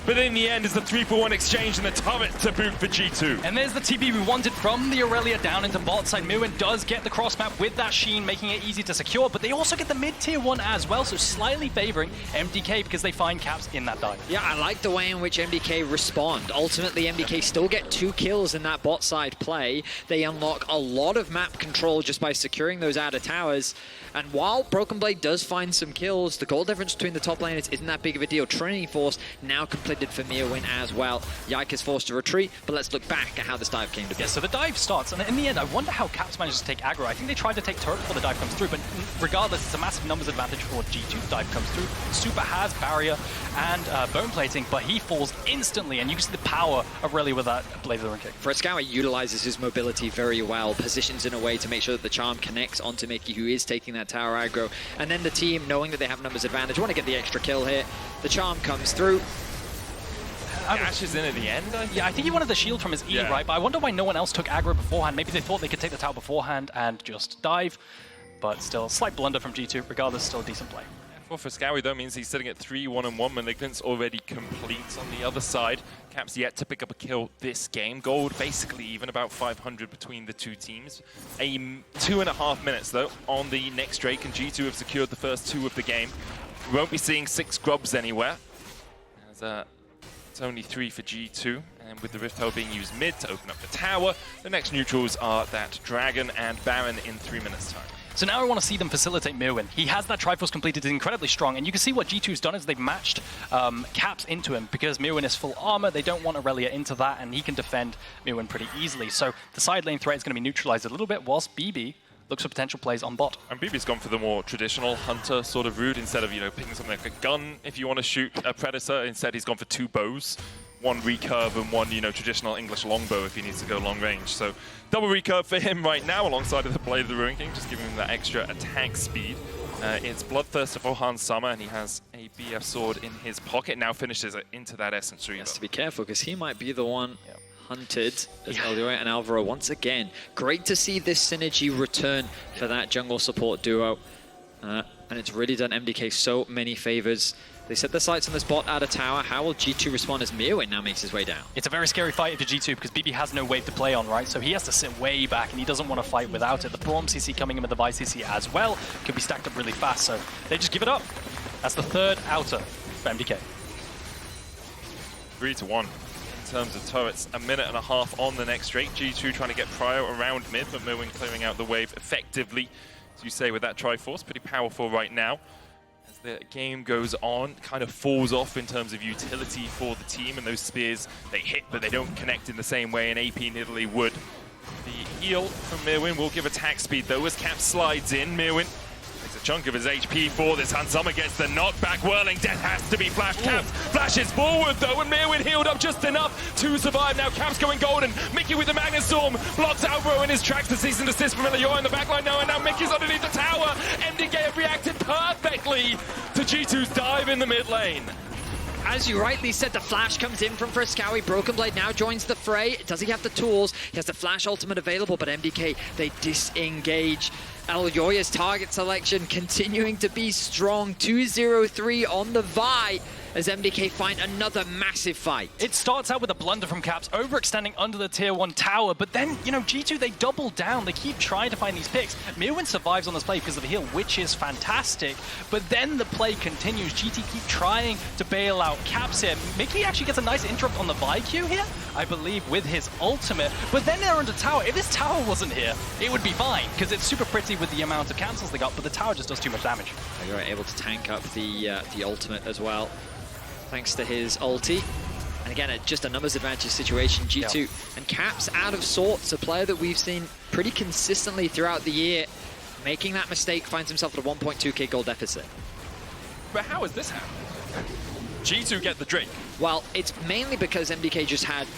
But in the end, it's a 3-for-1 exchange and the turret to boot for G2. And there's the TP we wanted from the Irelia down into bot side. Myrwn does get the cross map with that Sheen, making it easy to secure, but they also get the mid-tier one as well, so slightly favoring MDK because they find Caps in that dive. Yeah, I like the way in which MDK respond. Ultimately, MDK still get 2 kills in that bot side play. They unlock a lot of map control just by securing those outer towers. And while Broken Blade does find some kills, the goal difference between the top laners isn't that big of a deal. Trinity Force now completely scripted for Myrwn as well. Yike is forced to retreat, but let's look back at how this dive came to be. Yeah, so the dive starts, and in the end, I wonder how Caps manages to take aggro. I think they tried to take turret before the dive comes through, but regardless, it's a massive numbers advantage for G2. The dive comes through. Supa has barrier and bone plating, but he falls instantly, and you can see the power of Rell with that Blade of the Ring kick. Fresskowy utilizes his mobility very well, positions in a way to make sure that the charm connects onto Mikyx, who is taking that tower aggro, and then the team, knowing that they have numbers advantage, want to get the extra kill here. The charm comes through. Ash is in at the end, Yeah, I think he wanted the shield from his E, right? But I wonder why no one else took aggro beforehand. Maybe they thought they could take the tower beforehand and just dive. But still, slight blunder from G2. Regardless, still a decent play. For Fresskowy, though, means he's sitting at 3-1-1. Malignant's already complete on the other side. Caps yet to pick up a kill this game. Gold basically even, about 500 between the two teams. 2.5 minutes, though, on the next Drake, and G2 have secured the first 2 of the game. We won't be seeing 6 grubs anywhere, as it's only 3 for G2. And with the Rift Hole being used mid to open up the tower, the next neutrals are that Dragon and Baron in 3 minutes' time. So now I want to see them facilitate Myrwn. He has that Triforce completed, is incredibly strong, and you can see what G2's done is they've matched Caps into him because Myrwn is full armor. They don't want Irelia into that, and he can defend Myrwn pretty easily. So the side lane threat is going to be neutralized a little bit, whilst BB looks for potential plays on bot. And BB's gone for the more traditional hunter sort of route instead of, picking something like a gun if you want to shoot a Predator. Instead, he's gone for 2 bows. 1 recurve and 1, traditional English longbow if he needs to go long range. So double recurve for him right now alongside of the Blade of the Ruin King, just giving him that extra attack speed. It's Bloodthirster for Han Summer, and he has a BF sword in his pocket. Now finishes it into that Essence Reaver. He has to be careful because he might be the one hunted as Elyoya and Alvaro once again. Great to see this synergy return for that jungle support duo. And it's really done MDK so many favors. They set their sights on this bot out of tower. How will G2 respond as Myrwn now makes his way down? It's a very scary fight for G2 because BB has no wave to play on, right? So he has to sit way back and he doesn't want to fight without it. The Braum CC coming in with the Vi CC as well could be stacked up really fast, so they just give it up. That's the 3rd outer for MDK. 3-1 in terms of turrets. 1.5 minutes on the next Drake. G2 trying to get prio around mid, but Myrwn clearing out the wave effectively. As you say, with that Triforce, pretty powerful right now. The game goes on, kind of falls off in terms of utility for the team, and those spears, they hit, but they don't connect in the same way an AP Nidalee would. The heal from Myrwn will give attack speed, though, as Cap slides in. Myrwn takes a chunk of his HP for this. Han Summer gets the knockback. Whirling Death has to be flashed. Caps flashes forward, though, and Myrwn healed up just enough to survive. Now Caps going golden. Mikyx with the Magnet Storm blocks Alvaro in his tracks. The cease and desist from Elyoya in the backline now, and now Mikyx underneath the tower. MDK have reacted perfectly to G2's dive in the mid lane. As you rightly said, the flash comes in from Fresskowy. Broken Blade now joins the fray. Does he have the tools? He has the flash ultimate available, but MDK, they disengage. Elyoya's target selection continuing to be strong. 2-0-3 on the Vi as MDK find another massive fight. It starts out with a blunder from Caps, overextending under the tier 1 tower, but then, G2, they double down. They keep trying to find these picks. Myrwn survives on this play because of the heal, which is fantastic, but then the play continues. GT keep trying to bail out Caps here. Mikyx actually gets a nice interrupt on the Vi Q here, I believe, with his ultimate, but then they're under tower. If this tower wasn't here, it would be fine, because it's super pretty with the amount of cancels they got, but the tower just does too much damage. You're able to tank up the ultimate as well, thanks to his ulti. And again, just a numbers advantage situation. G2 and Caps out of sorts, a player that we've seen pretty consistently throughout the year, making that mistake, finds himself at a 1.2k gold deficit. But how has this happened? G2 get the Drake. Well, it's mainly because MDK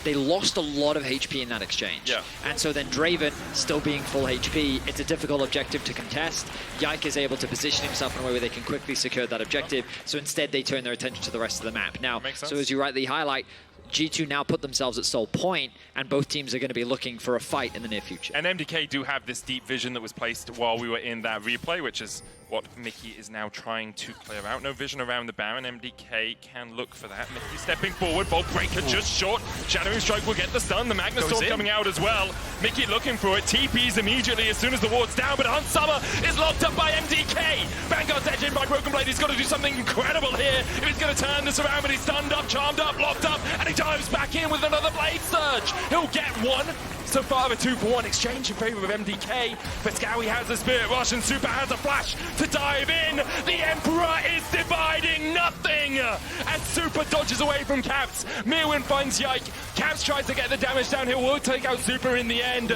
they lost a lot of HP in that exchange. Yeah. And so then Draven, still being full HP, it's a difficult objective to contest. Yike is able to position himself in a way where they can quickly secure that objective. So instead, they turn their attention to the rest of the map. Now, so as you rightly highlight, G2 now put themselves at sole point, and both teams are going to be looking for a fight in the near future. And MDK do have this deep vision that was placed while we were in that replay, which is what Mikyx is now trying to clear out. No vision around the Baron. MDK can look for that. Mikyx stepping forward. Bolt Breaker just short. Shadowing Strike will get the stun. The Magnet Storm coming out as well. Mikyx looking for it. TPs immediately as soon as the ward's down, but Han Summer is locked up by MDK. Vanguard's edge in by Broken Blade. He's got to do something incredible here if he's going to turn this around, but he's stunned up, charmed up, locked up, and he dives back in with another Blade Surge. He'll get one. So far, a 2-for-1 exchange in favor of MDK. Fresskowy has a Spirit Rush and Supa has a flash to dive in. The Emperor is dividing nothing as Supa dodges away from Caps. Myrwn finds Yike. Caps tries to get the damage down. He will take out Supa in the end.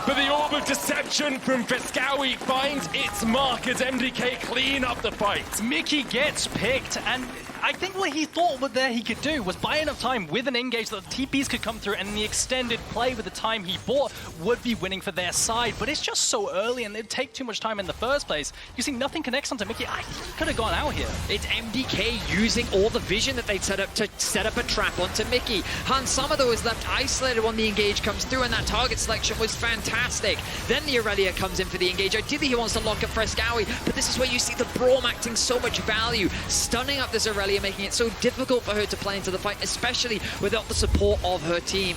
But the Orb of Deception from Fresskowy finds its mark as MDK clean up the fight. Mikyx gets picked, and I think what he thought he could do was buy enough time with an engage that the TPs could come through, and in the extended play with the time he bought would be winning for their side. But it's just so early, and it'd take too much time in the first place. You see, nothing connects onto Mikyx. I think he could have gone out here. It's MDK using all the vision that they'd set up to set up a trap onto Mikyx. Hansama, though, is left isolated when the engage comes through, and that target selection was fantastic. Then the Irelia comes in for the engage. Ideally, he wants to lock up Fresskowy, but this is where you see the Braum acting so much value, stunning up this Irelia, making it so difficult for her to play into the fight, especially without the support of her team.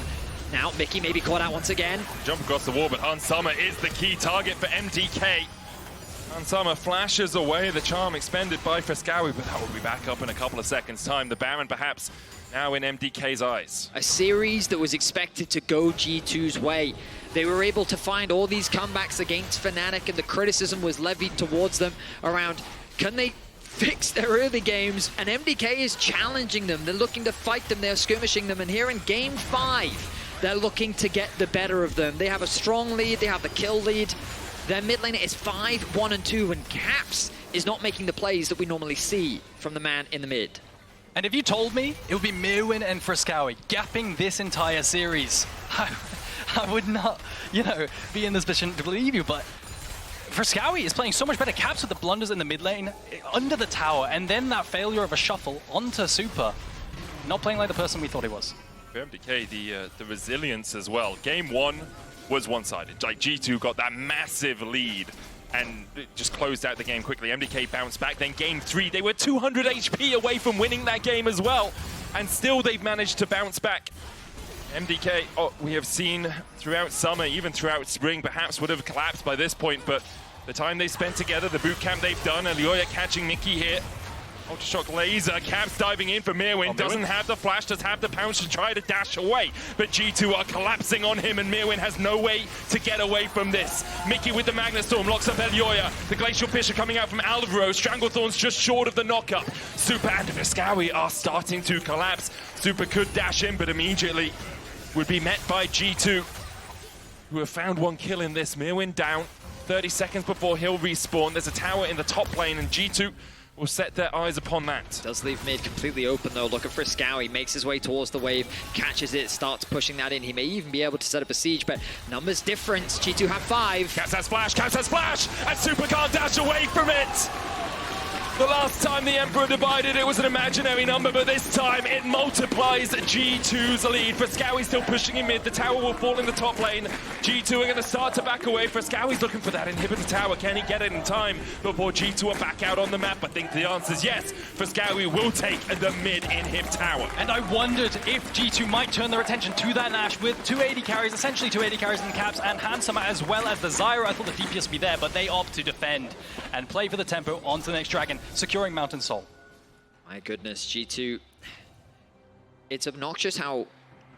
Now, Mikyx may be caught out once again. Jump across the wall, but Hansama is the key target for MDK. Hansama flashes away the charm expended by Fresskowy, but that will be back up in a couple of seconds' time. The Baron perhaps now in MDK's eyes. A series that was expected to go G2's way. They were able to find all these comebacks against Fnatic, and the criticism was levied towards them around, can they fix their early games? And MDK is challenging them. They're looking to fight them. They're skirmishing them. And here in Game 5, they're looking to get the better of them. They have a strong lead. They have the kill lead. Their mid lane is 5-1-2, and Caps is not making the plays that we normally see from the man in the mid. And if you told me it would be Myrwn and Fresskowy gapping this entire series, I would not, be in this position to believe you, but Fresskowy is playing so much better. Caps with the blunders in the mid lane, under the tower, and then that failure of a shuffle onto Supa. Not playing like the person we thought he was. For MDK, the resilience as well. Game 1 was one-sided. Like G2 got that massive lead and it just closed out the game quickly. MDK bounced back. Then Game 3, they were 200 HP away from winning that game as well. And still they've managed to bounce back. MDK, we have seen throughout summer, even throughout spring, perhaps would have collapsed by this point, but the time they spent together, the boot camp they've done, Elyoya catching Mikyx here. Ultra Shock Laser, Caps diving in for Myrwn, doesn't have the flash, does have the pounce to try to dash away, but G2 are collapsing on him and Myrwn has no way to get away from this. Mikyx with the Magnet Storm locks up Elyoya, the Glacial Fissure coming out from Alvaro, Stranglethorn's just short of the knockup. Supa and Fresskowy are starting to collapse. Supa could dash in, but immediately would be met by G2, who have found one kill in this. Myrwn down, 30 seconds before he'll respawn. There's a tower in the top lane, and G2 will set their eyes upon that. Does leave mid completely open though. Look at Fresskowy, makes his way towards the wave, catches it, starts pushing that in. He may even be able to set up a siege, but numbers difference. G2 have 5. Caps has flash, and Supa can't dash away from it! The last time the Emperor divided, it was an imaginary number, but this time it multiplies G2's lead. Fresskowy still pushing in mid. The tower will fall in the top lane. G2 are going to start to back away. Fresskowy's looking for that inhibitor tower. Can he get it in time before G2 are back out on the map? I think the answer is yes. Fresskowy will take the mid inhib tower. And I wondered if G2 might turn their attention to that Nash with 2 AD carries, essentially 2 AD carries in Caps and Hansama, as well as the Zyra. I thought the DPS would be there, but they opt to defend and play for the tempo onto the next dragon, securing Mountain Soul. My goodness, G2. It's obnoxious how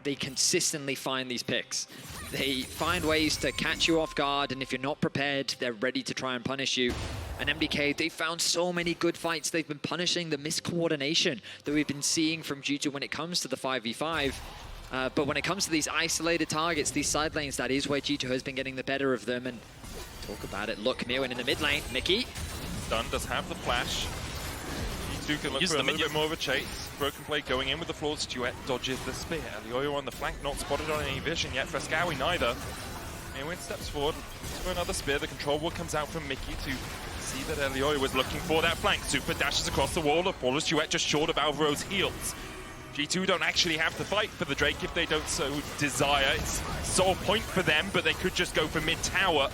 they consistently find these picks. They find ways to catch you off guard, and if you're not prepared, they're ready to try and punish you. And MDK, they found so many good fights. They've been punishing the miscoordination that we've been seeing from G2 when it comes to the 5v5. But when it comes to these isolated targets, these side lanes, that is where G2 has been getting the better of them. And talk about it. Look, Myrwn in the mid lane. Mikyx. Stun does have the flash. G2 can look for a little bit more of a chase. Broken Blade going in with the Flawed Duet dodges the spear. Elyoya on the flank, not spotted on any vision yet. Fresskowy neither. Myrwn steps forward for another spear. The control ward comes out from Mikyx to see that Elyoya was looking for that flank. Supa dashes across the wall. The Flawless Duet just short of Alvaro's heals. G2 don't actually have to fight for the Drake if they don't so desire. It's a sore point for them, but they could just go for mid-tower.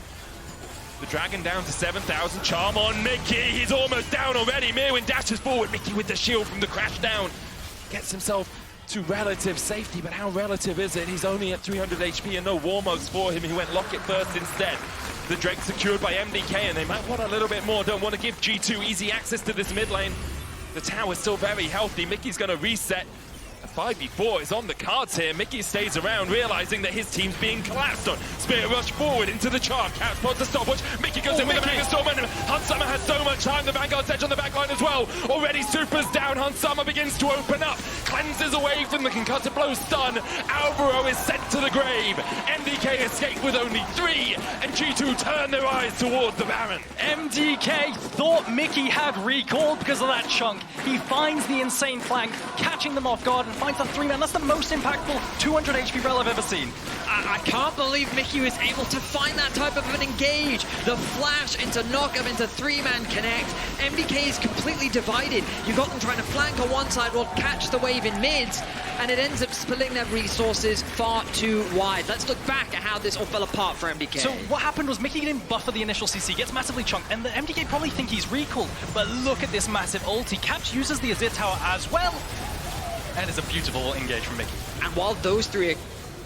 The Dragon down to 7,000. Charm on Mikyx. He's almost down already. Myrwn dashes forward. Mikyx with the shield from the crash down. Gets himself to relative safety, but how relative is it? He's only at 300 HP and no Warmogs for him. He went Locket first instead. The Drake secured by MDK, and they might want a little bit more. Don't want to give G2 easy access to this mid lane. The tower's still very healthy. Mikyx's going to reset. A 5v4 is on the cards here. Mikyx stays around, realizing that his team's being collapsed on. Spirit rush forward into the charm. Cat spots the stopwatch. Mikyx goes in with a Mega Storm, and Hunsummer has so much time. The Vanguard's edge on the backline as well. Already Supa's down. Hunsummer begins to open up. Cleanses away from the concussive blow stun. Alvaro is sent to the grave. MDK escape with only 3, and G2 turn their eyes towards the Baron. MDK thought Mikyx had recall because of that chunk. He finds the insane flank, catching them off guard, and finds the 3-man. That's the most impactful 200 HP Rell I've ever seen. I can't believe Mikyx was able to find that type of an engage. The flash into knockup into 3-man connect. MDK is completely divided. You've got them trying to flank on one side, will catch the wave in mids, and it ends up splitting their resources far too wide. Let's look back at how this all fell apart for MDK. So what happened was Mikyx didn't buffer the initial CC, gets massively chunked, and the MDK probably think he's recalled, but look at this massive ulti. Caps uses the Azir tower as well, and it's a beautiful engage from Mikyx. And while those three are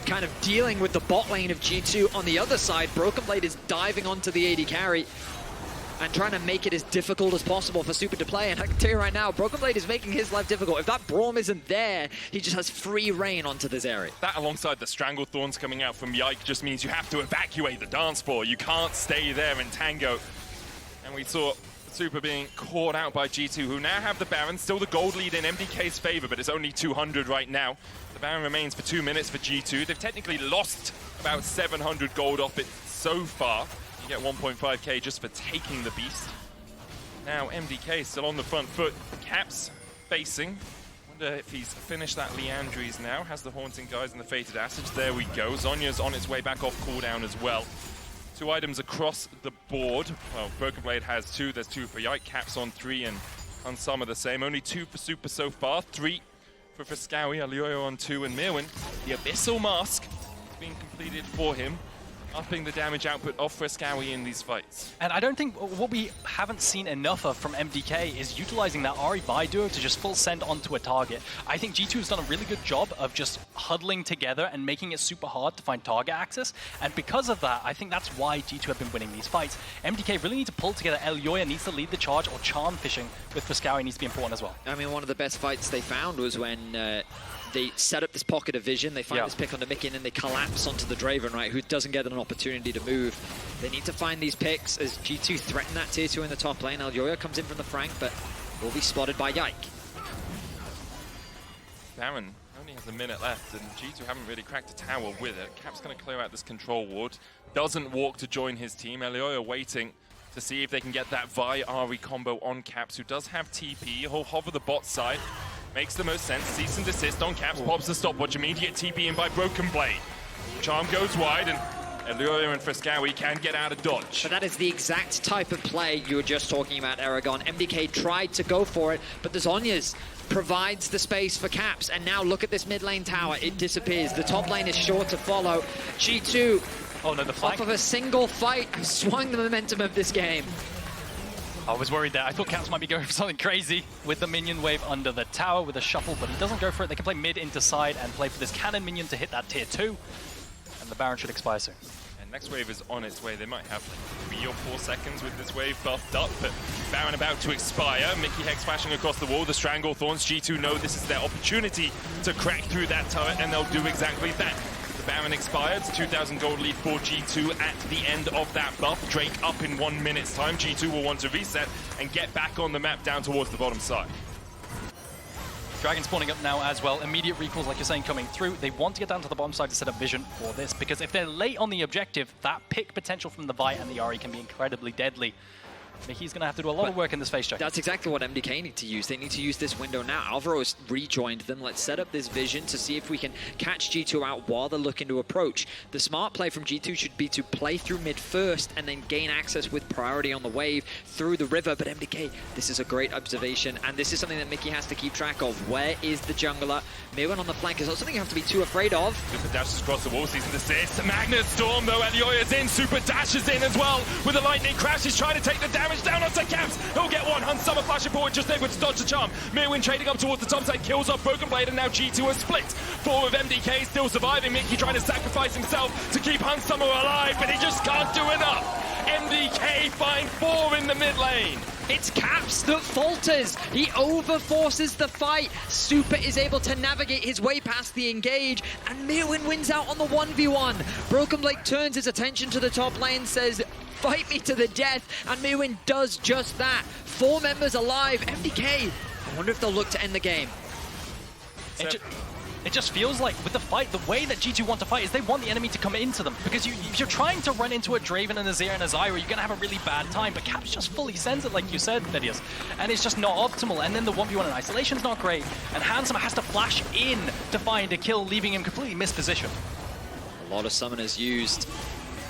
kind of dealing with the bot lane of G2, on the other side, Broken Blade is diving onto the AD carry and trying to make it as difficult as possible for Supa to play. And I can tell you right now, Broken Blade is making his life difficult. If that Braum isn't there, he just has free reign onto this area. That alongside the Stranglethorns coming out from Yike just means you have to evacuate the dance floor. You can't stay there and tango. And we saw Supa being caught out by G2, who now have the Baron. Still the gold lead in MDK's favor, but it's only 200 right now. The Baron remains for 2 minutes for G2. They've technically lost about 700 gold off it so far. You get 1.5k just for taking the beast. Now MDK still on the front foot. Caps facing. Wonder if he's finished that Leandries now. Has the Haunting Guys and the Fated Assage. There we go. Zhonya's on its way back off cooldown as well. 2 items across the board. Well, Broken Blade has 2. There's 2 for Yike. Caps on 3, and Hunsummer the same. Only 2 for Supa so far. 3 for Fresskowy. Elyoya on 2, and Myrwn. The Abyssal Mask has been completed for him, upping the damage output of Fresskowy in these fights. And I don't think what we haven't seen enough of from MDK is utilizing that Ahri buy duo to just full send onto a target. I think G2 has done a really good job of just huddling together and making it super hard to find target access. And because of that, I think that's why G2 have been winning these fights. MDK really need to pull together. Elyoya needs to lead the charge, or charm fishing with Fresskowy needs to be important as well. I mean, one of the best fights they found was when they set up this pocket of vision, they find this pick onto Mikyx, and then they collapse onto the Draven, right, who doesn't get an opportunity to move. They need to find these picks as G2 threaten that tier 2 in the top lane. Elyoya comes in from the flank, but will be spotted by Yike. Baron only has a minute left, and G2 haven't really cracked a tower with it. Cap's going to clear out this control ward. Doesn't walk to join his team. Elyoya waiting to see if they can get that Vi Ahri combo on Caps, who does have TP. He'll hover the bot side. Makes the most sense. Cease and desist on Caps. Pops the stopwatch. Immediate TP in by Broken Blade. Charm goes wide, and Elyoya and Fresskowy can get out of dodge. But that is the exact type of play you were just talking about, Eragon. MDK tried to go for it, but the Zhonya's provides the space for Caps. And now look at this mid lane tower. It disappears. The top lane is sure to follow. G2, off of a single fight, have swung the momentum of this game. I was worried there. I thought Caps might be going for something crazy with the minion wave under the tower with a shuffle, but he doesn't go for it. They can play mid into side and play for this cannon minion to hit that tier 2. And the Baron should expire soon. And next wave is on its way. They might have 3 or 4 seconds with this wave buffed up, but Baron about to expire. Mikyx flashing across the wall. The Stranglethorns. G2 know this is their opportunity to crack through that turret, and they'll do exactly that. The Baron expired, 2,000 gold lead for G2 at the end of that buff. Drake up in 1 minute's time. G2 will want to reset and get back on the map down towards the bottom side. Dragon spawning up now as well. Immediate recalls, like you're saying, coming through. They want to get down to the bottom side to set up vision for this, because if they're late on the objective, that pick potential from the Vi and the Ahri can be incredibly deadly. Mikyx's going to have to do a lot of work in this phase check. That's exactly what MDK need to use. They need to use this window now. Alvaro has rejoined them. Let's set up this vision to see if we can catch G2 out while they're looking to approach. The smart play from G2 should be to play through mid first and then gain access with priority on the wave through the river. But MDK, this is a great observation, and this is something that Mikyx has to keep track of. Where is the jungler? Myrwn on the flank is not something you have to be too afraid of. Supa dashes across the wall, sees an assist. Magnet Storm, though, Elyoya's in. Supa dashes in as well with a lightning crash. He's trying to take the damage down onto Caps. He'll get one. Hunsummer flashing forward, just able to dodge the charm. Myrwn trading up towards the top side, kills off Broken Blade, and now G2 are split. 4 of MDK still surviving. Mikyx trying to sacrifice himself to keep Hunsummer alive, but he just can't do enough. MDK find 4 in the mid lane. It's Caps that falters. He overforces the fight. Supa is able to navigate his way past the engage, and Myrwn wins out on the 1v1. Broken Blade turns his attention to the top lane, says, fight me to the death, and Myrwn does just that. 4 members alive. MDK, I wonder if they'll look to end the game. It just feels like with the fight, the way that G2 want to fight is they want the enemy to come into them. Because if you're trying to run into a Draven and a Azir and a Zyra, you're going to have a really bad time. But Caps just fully sends it, like you said, Vedius. And it's just not optimal. And then the 1v1 in isolation's not great. And Handsome has to flash in to find a kill, leaving him completely mispositioned. A lot of summoners used.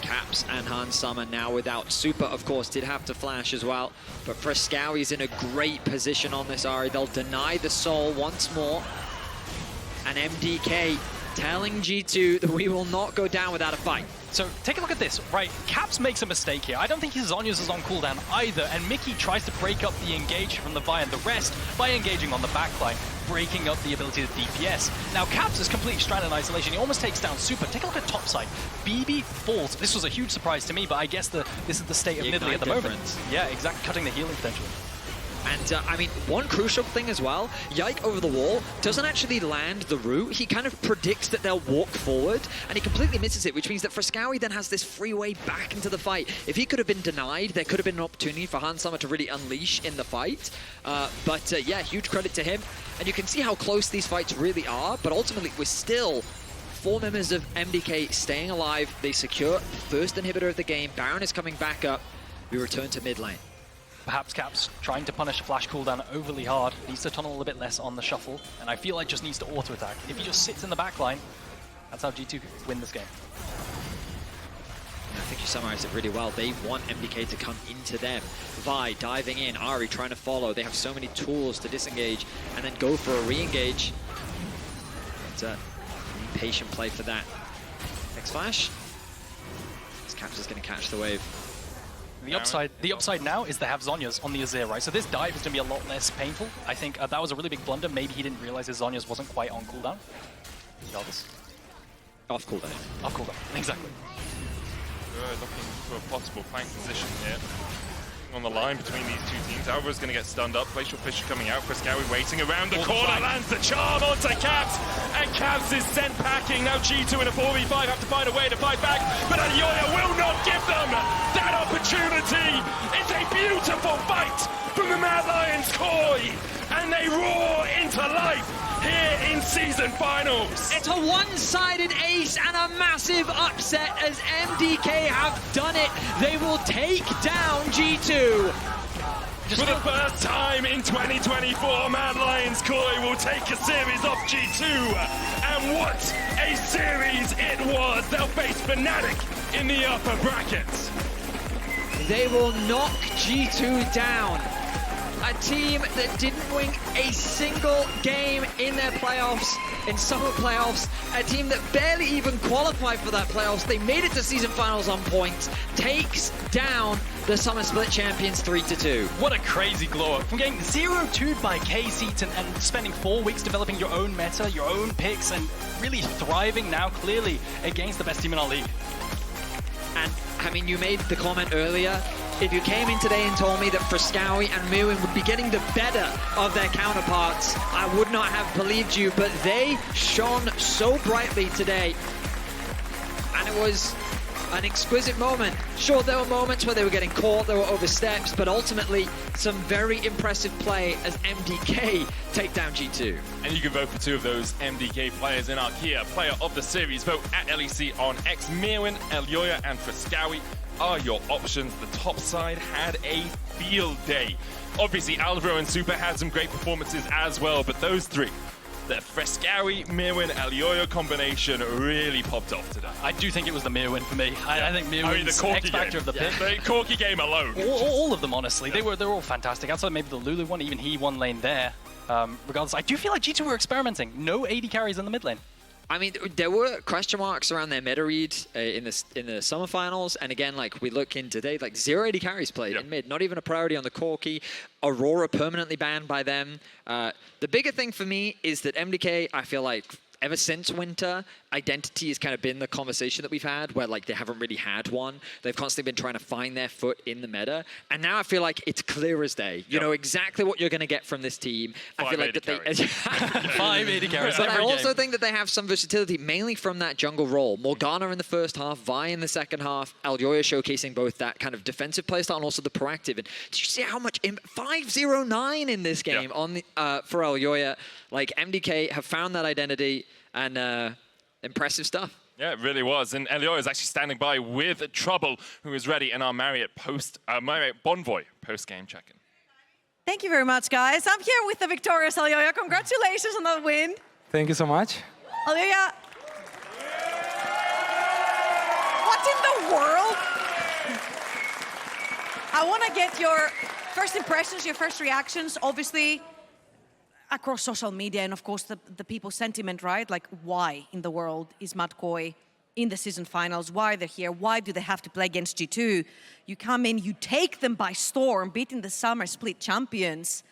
Caps and Hans Summon now without Supa, of course, did have to flash as well. But Fresskowy's in a great position on this Ahri. They'll deny the soul once more. And MDK telling G2 that we will not go down without a fight. So take a look at this, right? Caps makes a mistake here. I don't think his Zhonya's is on cooldown either, and Mikyx tries to break up the engage from the Vi and the rest by engaging on the backline, breaking up the ability to DPS. Now Caps is completely stranded in isolation. He almost takes down Supa. Take a look at topside. BB falls. This was a huge surprise to me, but I guess this is the state of Nidalee at the moment. Yeah, exactly, cutting the healing potential. And, I mean, one crucial thing as well, Yike over the wall doesn't actually land the route. He kind of predicts that they'll walk forward, and he completely misses it, which means that Fresskowy then has this free way back into the fight. If he could have been denied, there could have been an opportunity for Hans Summon to really unleash in the fight. Yeah, huge credit to him. And you can see how close these fights really are, but ultimately we're still 4 members of MDK staying alive. They secure first inhibitor of the game. Baron is coming back up. We return to mid lane. Perhaps Caps trying to punish flash cooldown overly hard, needs to tunnel a little bit less on the shuffle, and I feel like just needs to auto-attack. If he just sits in the backline, that's how G2 win this game. I think you summarized it really well. They want MDK to come into them. Vi diving in, Ahri trying to follow. They have so many tools to disengage and then go for a re-engage. But patient play for that. Next flash. This Caps is going to catch the wave. The upside now is they have Zhonya's on the Azir, right? So this dive is going to be a lot less painful. I think that was a really big blunder. Maybe he didn't realize his Zhonya's wasn't quite on cooldown. Off cooldown. Off cooldown, exactly. We're looking for a possible flank position here. On the line between these two teams. Alvaro's going to get stunned up. Glacial Fisher coming out. Fresskowy waiting around the corner. Lands the charm onto Caps. And Caps is sent packing. Now G2 in a 4v5 have to find a way to fight back. But Elyoya will not give them that opportunity. It's a beautiful fight from the Mad Lions Koi. And they roar into life here in Season Finals. It's a one-sided ace and a massive upset as MDK have done it. They will take down G2. For the first time in 2024, Mad Lions Koi will take a series off G2. And what a series it was. They'll face Fnatic in the upper brackets. They will knock G2 down. A team that didn't win a single game in their playoffs, in summer playoffs. A team that barely even qualified for that playoffs. They made it to Season Finals on points. Takes down the Summer Split champions 3-2. What a crazy glow up. From getting 0-2'd by K-Seat and spending 4 weeks developing your own meta, your own picks, and really thriving now clearly against the best team in our league. And, I mean, you made the comment earlier. If you came in today and told me that Fresskowy and Myrwn would be getting the better of their counterparts, I would not have believed you, but they shone so brightly today. And it was an exquisite moment. Sure, there were moments where they were getting caught, there were oversteps, but ultimately some very impressive play as MDK take down G2. And you can vote for 2 of those MDK players in our Kia Player of the Series. Vote at LEC on X. Myrwn, Elyoya, and Fresskowy are your options. The top side had a field day. Obviously, Alvaro and Supa had some great performances as well, but those 3, the Fresskowy, Myrwn, Elyoya combination really popped off today. I do think it was the Myrwn for me. I think Myrwn's the X-factor of the pick. The Corki game alone. All of them, honestly. They're all fantastic. Outside maybe the Lulu one, even he won lane there. Regardless, I do feel like G2 were experimenting. No AD carries in the mid lane. I mean, there were question marks around their meta read in the summer finals, and again, like we look in today, like 0 AD carries played in mid, not even a priority on the Corki. Aurora permanently banned by them. The bigger thing for me is that MDK, I feel like, ever since winter, identity has kind of been the conversation that we've had, where like they haven't really had one. They've constantly been trying to find their foot in the meta, and now I feel like it's clear as day. You know exactly what you're going to get from this team. I feel like that they 5 AD carries But I every also game. think that they have some versatility, mainly from that jungle role. Morgana in the first half, Vi in the second half, Elyoya showcasing both that kind of defensive playstyle and also the proactive. And did you see how much 509 in this game on the, for Elyoya? Like MDK have found that identity and impressive stuff. Yeah, it really was. And Elyoya is actually standing by with Trouble, who is ready in our Marriott Bonvoy post-game check-in. Thank you very much, guys. I'm here with the victorious Elyoya. Congratulations on that win. Thank you so much. Elyoya, what in the world? I want to get your first impressions, your first reactions, obviously, across social media and, of course, the people's sentiment, right? Like, why in the world is MDK in the season finals? Why they're here? Why do they have to play against G2? You come in, you take them by storm, beating the summer split champions.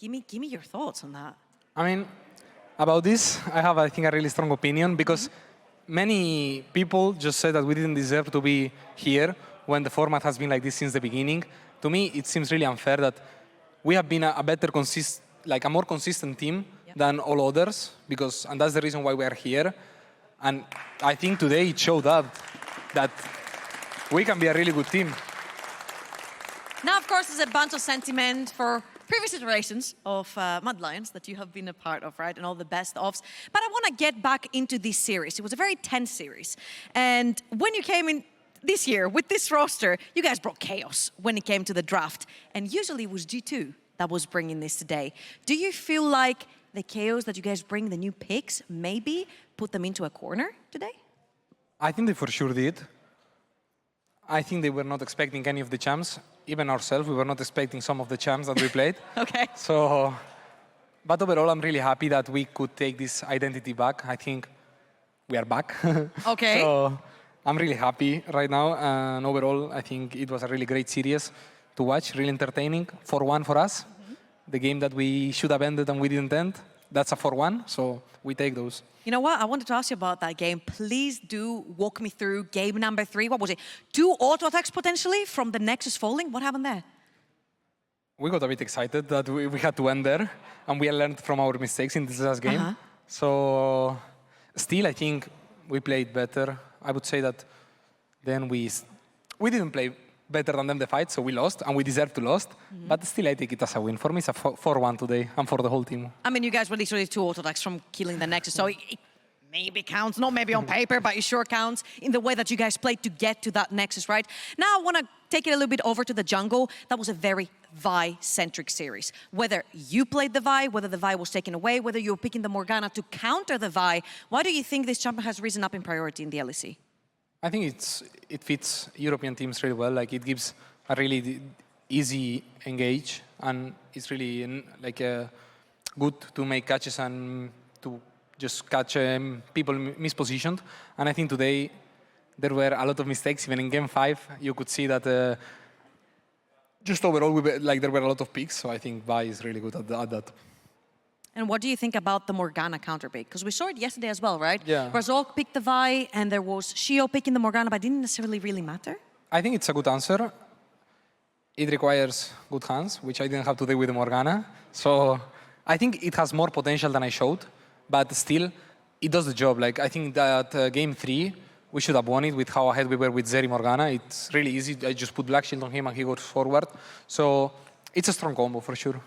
Give me your thoughts on that. I mean, about this, I have, I think, a really strong opinion because many people just said that we didn't deserve to be here when the format has been like this since the beginning. To me, it seems really unfair that we have been a better like a more consistent team than all others, and that's the reason why we are here. And I think today it showed up that we can be a really good team. Now, of course, there's a bunch of sentiment for previous iterations of Mad Lions that you have been a part of, right? And all the best ofs. But I want to get back into this series. It was a very tense series. And when you came in this year with this roster, you guys brought chaos when it came to the draft. And usually it was G2 that was bringing this today. Do you feel like the chaos that you guys bring, the new picks, maybe put them into a corner today? I think they for sure did. I think they were not expecting any of the champs. Even ourselves, we were not expecting some of the champs that we played. Okay. So, but overall, I'm really happy that we could take this identity back. I think we are back. Okay. So I'm really happy right now. And overall, I think it was a really great series to watch, really entertaining. 4-1 for us. The game that we should have ended and we didn't end, that's a 4-1, so we take those. You know what? I wanted to ask you about that game. Please do walk me through game number 3. What was it? 2 auto attacks potentially from the Nexus falling? What happened there? We got a bit excited that we had to end there, and we learned from our mistakes in this last game. So still, I think we played better. I would say that then we didn't play better than them the fight, so we lost, and we deserve to lose. But still, I take it as a win. For me, it's a 4-1 today, and for the whole team. I mean, you guys were literally 2 auto attacks from killing the Nexus, so it maybe counts, not maybe on paper, but it sure counts in the way that you guys played to get to that Nexus, right? Now, I want to take it a little bit over to the jungle. That was a very Vi-centric series. Whether you played the Vi, whether the Vi was taken away, whether you were picking the Morgana to counter the Vi, why do you think this champion has risen up in priority in the LEC? I think it fits European teams really well. Like, it gives a really easy engage, and it's really like good to make catches and to just catch people mispositioned. And I think today there were a lot of mistakes. Even in game 5, you could see that just overall there were a lot of picks. So I think Vi is really good at that. And what do you think about the Morgana counter pick? Because we saw it yesterday as well, right? Yeah. Razork picked the Vi, and there was Shio picking the Morgana, but it didn't necessarily really matter. I think it's a good answer. It requires good hands, which I didn't have today with the Morgana. So I think it has more potential than I showed, but still, it does the job. Like, I think that game 3, we should have won it with how ahead we were with Zeri Morgana. It's really easy. I just put Black Shield on him and he goes forward. So it's a strong combo for sure.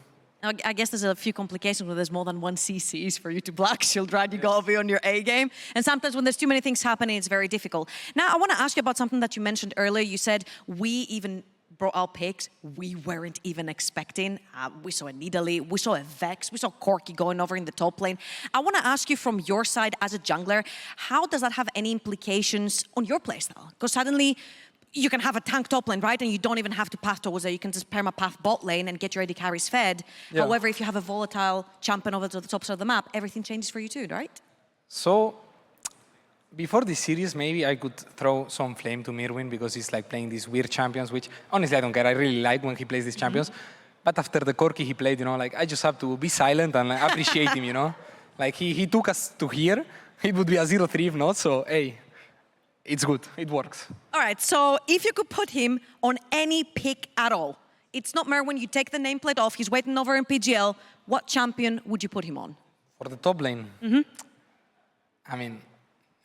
I guess there's a few complications when there's more than 1 CCs for you to Black Shield, right? You gotta be on your A game. And sometimes when there's too many things happening, it's very difficult. Now, I want to ask you about something that you mentioned earlier. You said we even brought out picks we weren't even expecting. We saw a Nidalee, we saw a Vex, we saw Corki going over in the top lane. I want to ask you from your side as a jungler, how does that have any implications on your playstyle? Because suddenly, you can have a tank top lane, right? And you don't even have to path towards it. You can just perma-path bot lane and get your AD carries fed. Yeah. However, if you have a volatile champion over to the top side of the map, everything changes for you too, right? So, before this series, maybe I could throw some flame to Myrwn because he's like playing these weird champions, which honestly I don't care. I really like when he plays these champions. But after the Corki he played, you know, like I just have to be silent and like, appreciate him, you know? Like he took us to here, it would be a 0-3 if not, so hey, it's good, it works. All right, so if you could put him on any pick at all, it's not Myrwn, you take the nameplate off, he's waiting over in PGL, what champion would you put him on? For the top lane? I mean,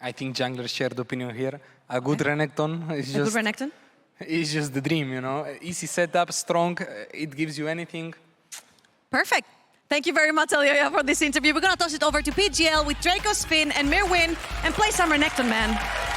I think junglers share the opinion here. A good Renekton is just... Good Renekton? It's just the dream, you know? Easy setup, strong, it gives you anything. Perfect. Thank you very much, Elyoya, for this interview. We're going to toss it over to PGL with Drakos, Finn, and Myrwn, and play some Renekton, man.